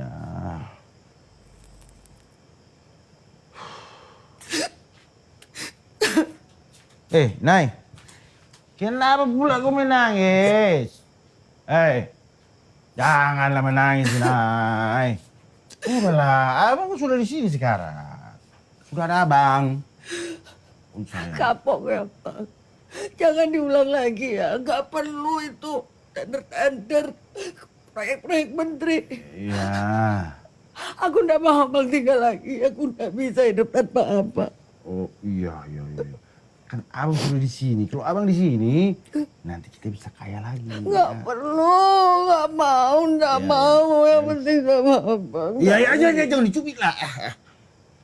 Ya. Nay. Kenapa pula kau menangis? Janganlah menangis, Nay. Udahlah, abang sudah di sini sekarang. Sudah ada abang. Kapok ya, Bang. Jangan diulang lagi ya. Gak perlu itu tender-tender proyek-proyek menteri. Iya. Aku nggak mau Abang tinggal lagi. Aku nggak bisa hidup tanpa Abang. Oh iya. Kan abang sudah di sini. Kalau abang di sini, nanti kita bisa kaya lagi. Nggak perlu, nggak mau. Yang penting sama Abang. Iya, jangan dicubit lah.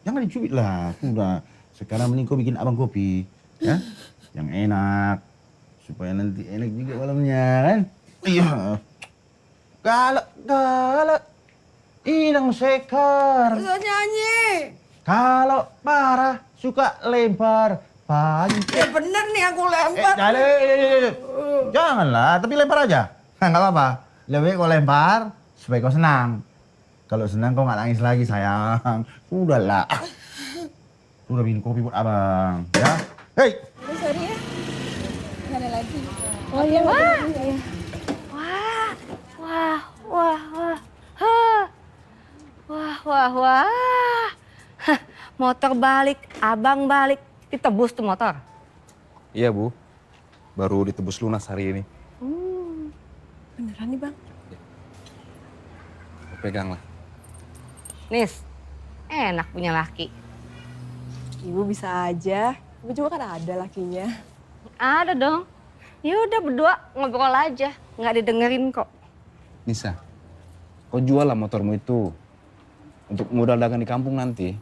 Jangan dicubit lah. Udah. Sekarang mending kau bikin abang kopi, ya? Yang enak, supaya nanti enak juga malamnya, kan? Iya. Galak, inang sekar. Nggak nyanyi. Kalau marah suka lempar panci. Ya bener nih aku lempar. Janganlah, tapi lempar aja. Nggak apa-apa. Lebih kau lempar supaya kau senang. Kalau senang kau nggak nangis lagi, sayang. Udahlah. Udah bikin kopi buat abang, ya? Hei! Sorry ya. Nggak ada lagi. Oh iya, Wah. Hah, motor balik, abang balik. Ditebus tuh motor. Iya, Bu. Baru ditebus lunas hari ini. Beneran nih, Bang? Pegang lah. Nis, enak punya laki. Ibu bisa aja. Ibu juga kan ada lakinya. Ada dong. Ya udah berdua ngobrol aja, nggak didengerin kok. Nisa, kau jual lah motormu itu untuk modal dagang di kampung nanti.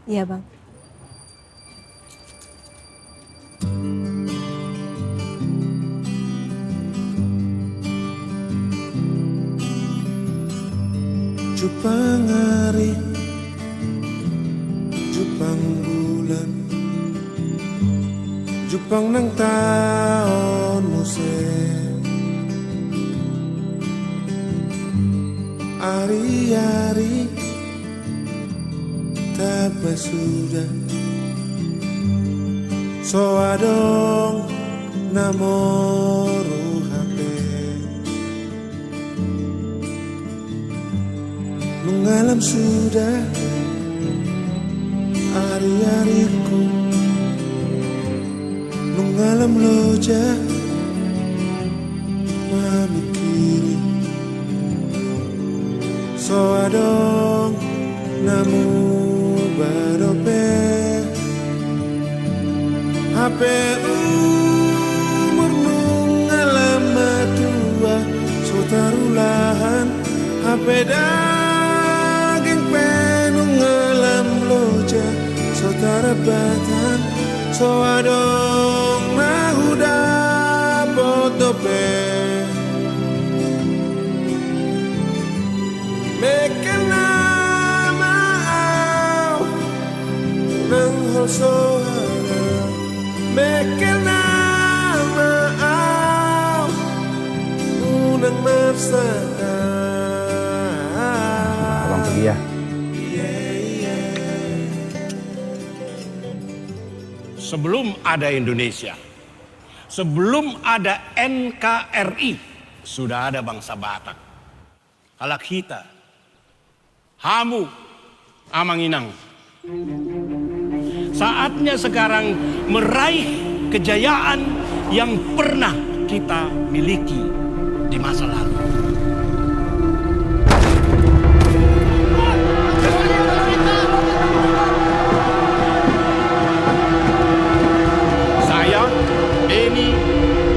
Iya, Bang. Jupang hari, Jupang bulan, Jupang nang taon musim. Ari-ari tapa sudah so adong namoro HP mengalam sudah hari-hariku mengalam loja memikiri so adong namu barope HP umur mengalam matua so tarulahan HP daging penuh ngalam loja so tarabatan so adong nahuda potope mekena maau nang holsohana mekena maau unang marsaka. Abang pergi ya. Sebelum ada Indonesia, sebelum ada NKRI, sudah ada bangsa Batak. Halak kita, Hamu, Amanginang. Saatnya sekarang meraih kejayaan yang pernah kita miliki di masa lalu. Saya, Beni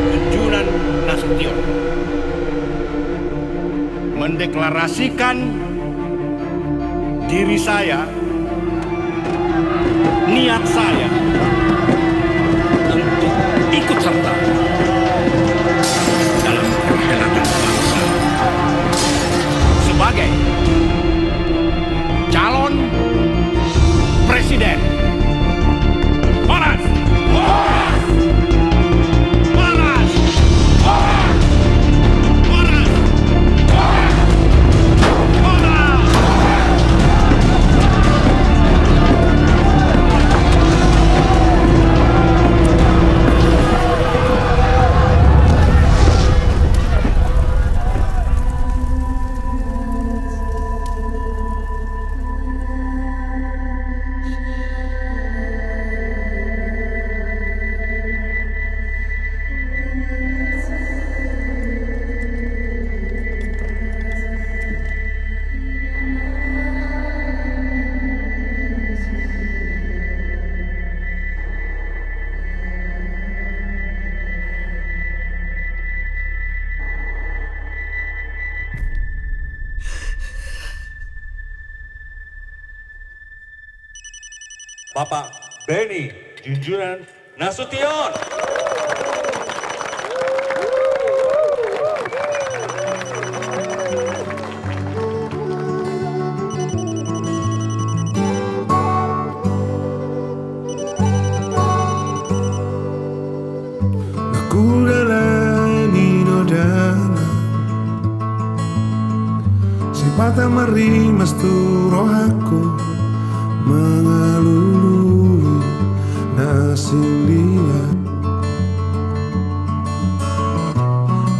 Junjunan Nasution, mendeklarasikan diri saya, niat saya untuk ikut serta dalam perhelatan bangsa sebagai calon presiden. Panas! Panas! Panas! Panas! Panas! Panas! Bapak Benny Junjunan Nasution. Sipata marimas tu rohaku mengalului nasilia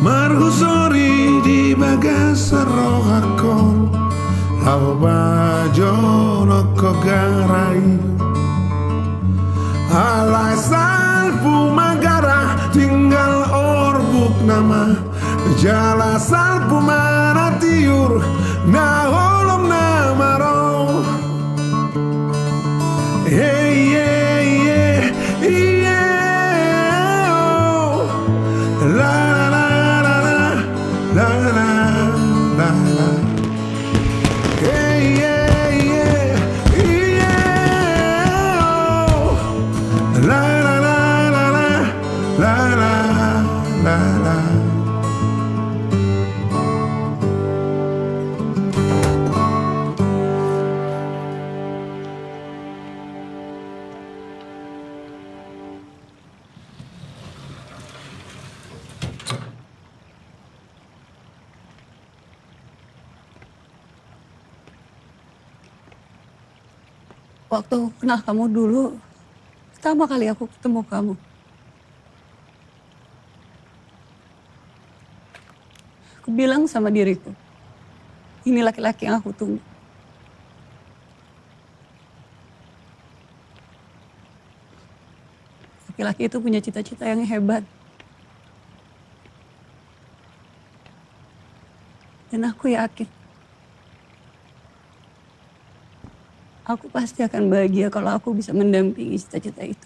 marhusori di bagasa rohakon lau bajono kogarai alai salpu magara tinggal orbuk nama jala salpu maratiur na holom na maro hey yeah yeah yeah oh. La la la la la la la la hey yeah yeah yeah oh. La la la la la la la la la. Waktu kenal kamu dulu, pertama kali aku ketemu kamu. Aku bilang sama diriku, ini laki-laki yang aku tunggu. Laki-laki itu punya cita-cita yang hebat. Dan aku yakin, aku pasti akan bahagia kalau aku bisa mendampingi cita-cita itu.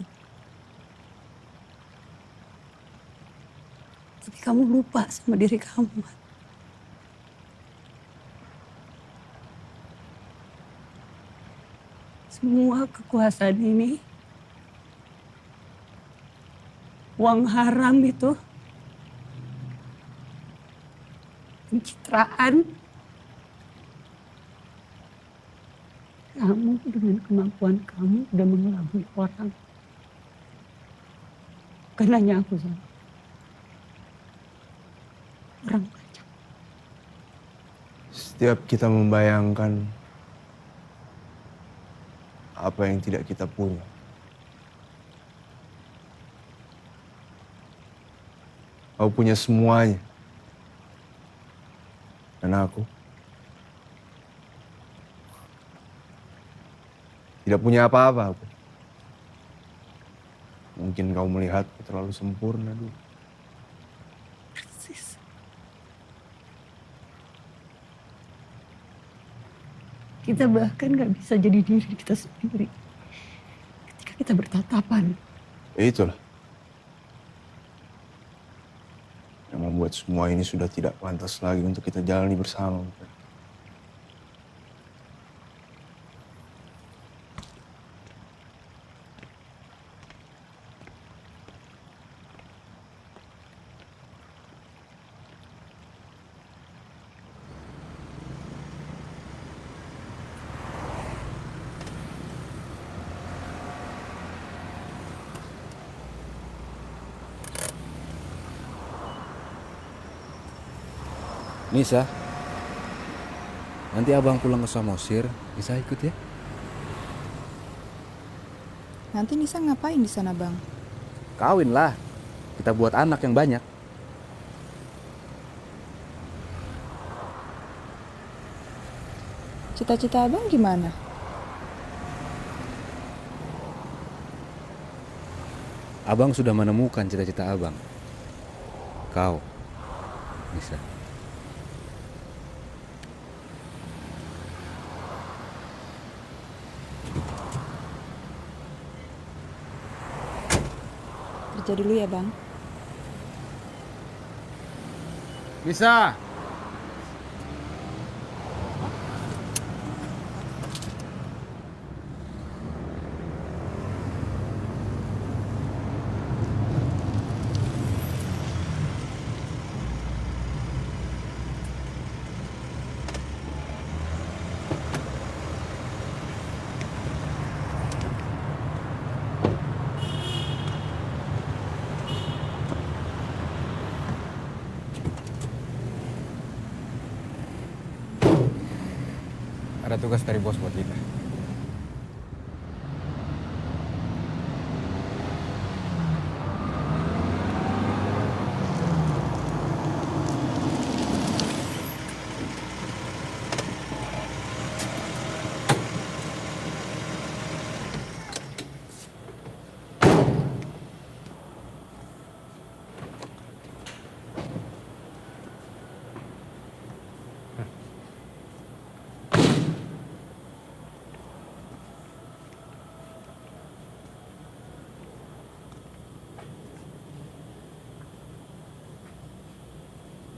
Tapi kamu lupa sama diri kamu. Semua kekuasaan ini, uang haram itu, pencitraan, kamu dengan kemampuan kamu udah mengelabui orang. Bukan hanya aku saja. Orang banyak. Setiap kita membayangkan apa yang tidak kita punya, kau punya semuanya. Dan aku tidak punya apa-apa. Mungkin kau melihatku terlalu sempurna dulu. Persis. Kita bahkan gak bisa jadi diri kita sendiri ketika kita bertatapan. Itulah yang membuat semua ini sudah tidak pantas lagi untuk kita jalani bersama. Nisa, nanti abang pulang ke Samosir, Nisa ikut ya? Nanti Nisa ngapain di sana, Bang? Kawin lah, kita buat anak yang banyak. Cita-cita Abang gimana? Abang sudah menemukan cita-cita abang. Kau, Nisa. Kerja dulu ya, Bang. Bisa. Ada tugas dari bos buat kita.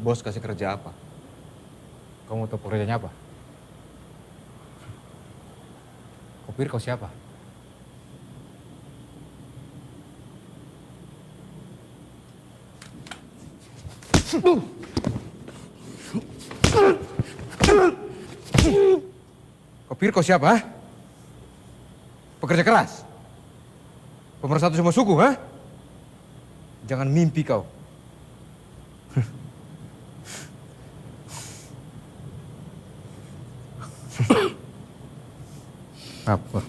Bos kasih kerja apa? Kamu tahu pekerjaannya apa? Kau pikir kau siapa? Kau pikir kau siapa? Pekerja keras? Pemersatu semua suku, ha? Jangan mimpi kau. Apa?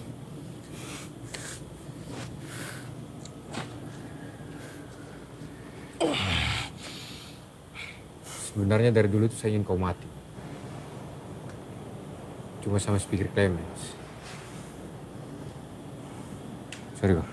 Sebenarnya dari dulu itu saya ingin kau mati. Cuma sama Speaker Clemens. Sorry, Kak.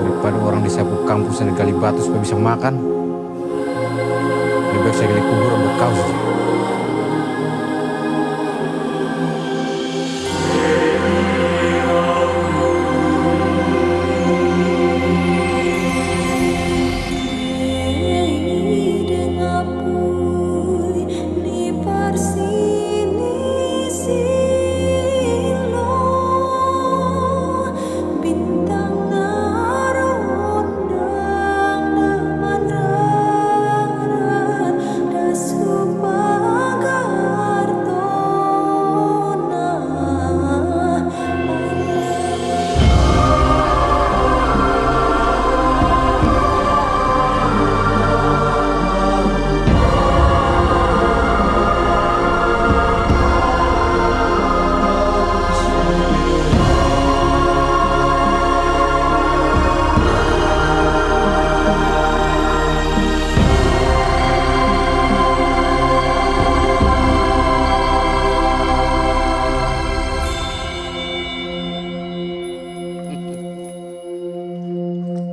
Daripada orang disapu kampus dan gali batu supaya bisa makan, lebih baik saya gali kuburan buat kau saja.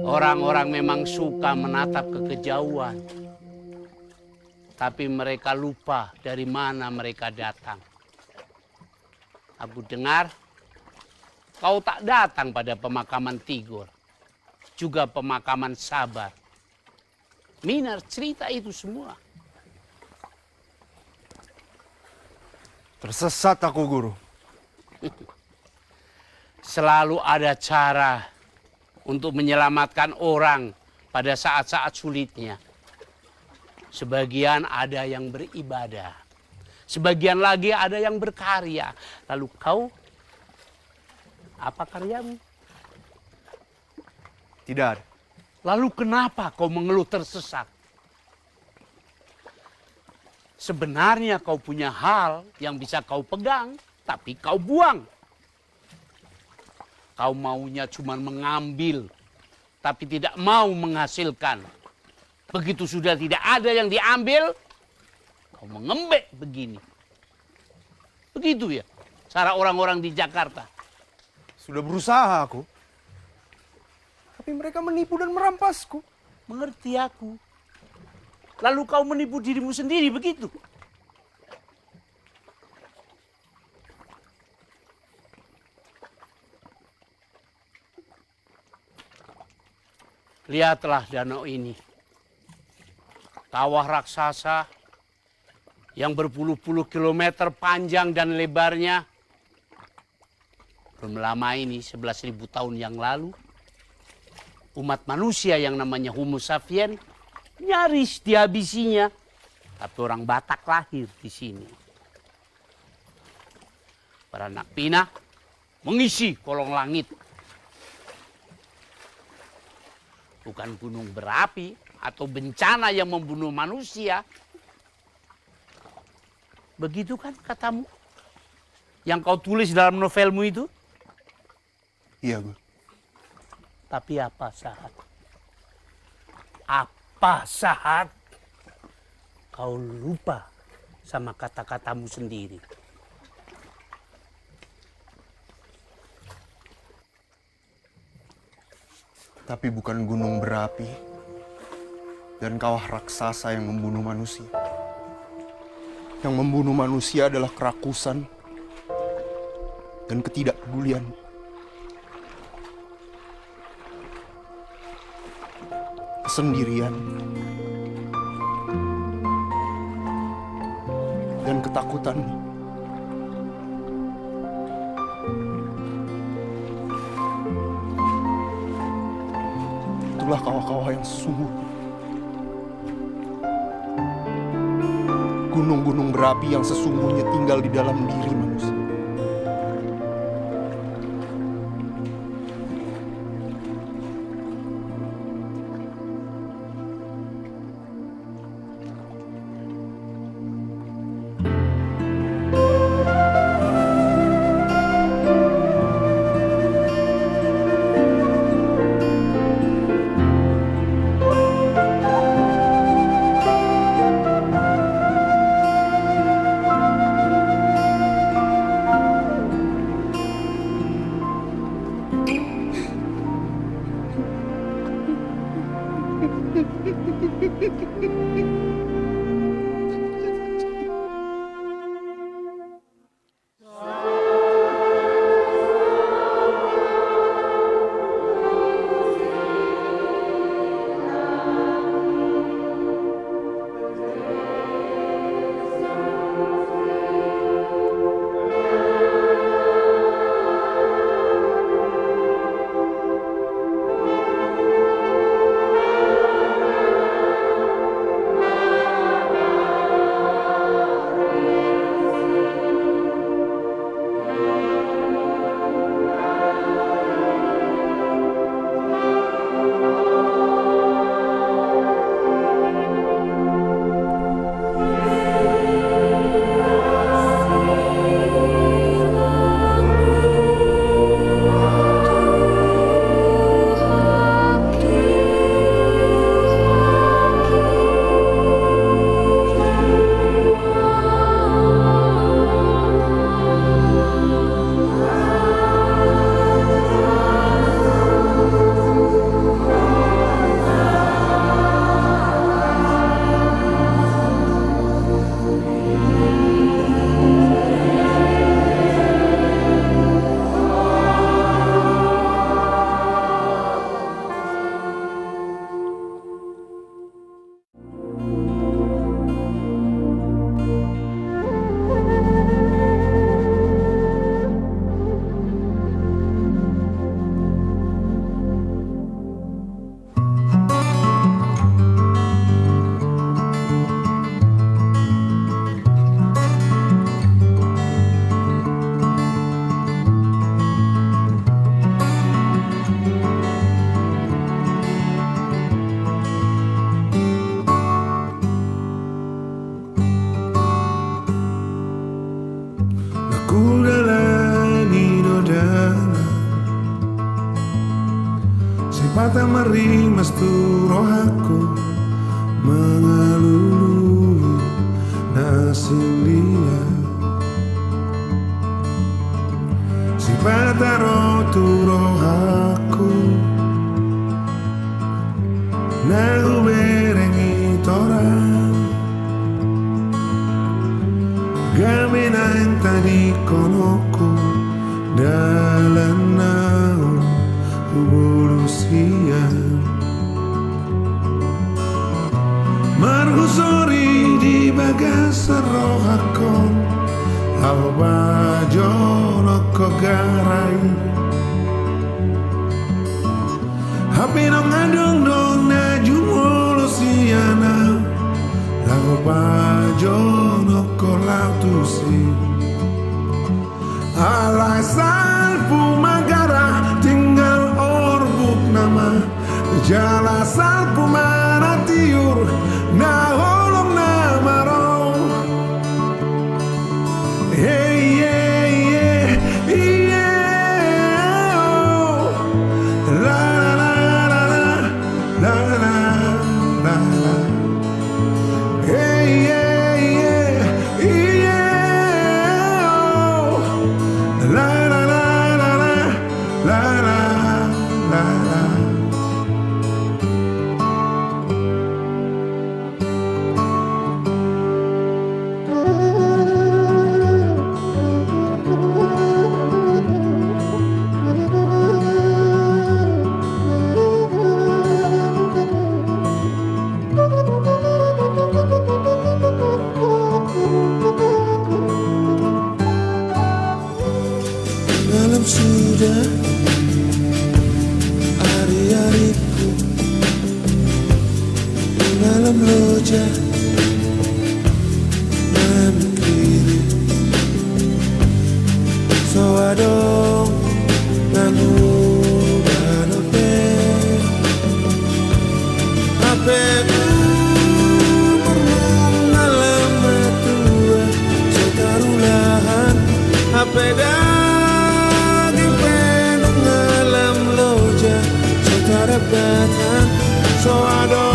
Orang-orang memang suka menatap ke kejauhan. Tapi mereka lupa dari mana mereka datang. Aku dengar kau tak datang pada pemakaman Tigor. Juga pemakaman Sabar. Minar cerita itu semua. Tersesat aku, Guru. Selalu ada cara untuk menyelamatkan orang pada saat-saat sulitnya. Sebagian ada yang beribadah. Sebagian lagi ada yang berkarya. Lalu kau, apa karyamu? Tidak ada. Lalu kenapa kau mengeluh tersesat? Sebenarnya kau punya hal yang bisa kau pegang, tapi kau buang. Kau maunya cuma mengambil, tapi tidak mau menghasilkan. Begitu sudah tidak ada yang diambil, kau mengembek begini. Begitu ya, cara orang-orang di Jakarta. Sudah berusaha aku. Tapi mereka menipu dan merampasku. Mengerti aku. Lalu kau menipu dirimu sendiri begitu. Lihatlah danau ini. Kawah raksasa yang berpuluh-puluh kilometer panjang dan lebarnya. Belum lama ini, 11.000 tahun yang lalu, umat manusia yang namanya Homo sapiens nyaris dihabisinya. Tapi orang Batak lahir di sini. Beranak pinak mengisi kolong langit. Bukan gunung berapi atau bencana yang membunuh manusia. Begitu kan katamu? Yang kau tulis dalam novelmu itu? Iya, Guru. Tapi apa Sahat? Apa Sahat? Kau lupa sama kata-katamu sendiri. Tapi bukan gunung berapi dan kawah raksasa yang membunuh manusia. Yang membunuh manusia adalah kerakusan dan ketidakpedulian. Kesendirian dan ketakutan. Itulah kawah-kawah yang sesungguhnya. Gunung-gunung berapi yang sesungguhnya tinggal di dalam diri manusia. Mata merimas tuh rohaku mengalului nasib dia. Si pataro tuh rohaku nagu berengi torang gamena yang tadi konoku dalam naon evolusian Mergusuri di bagas rohakon Lava bajono kogarai Hapi nong adong dong na jumolo siana Lava bajono kolautusi Alai salpu magara tinggal orbuk nama Jala salpu mana tiur na holong na marau Hey yeah yeah yeah oh. La la la la la la la la Hey yeah yeah yeah oh. La la la la la la la la la Malam sudah hari-hariku Malam loja memikiri Soadong nanu banope Apeku mengalam tua Sekarulahan Apeda Datang, so I don't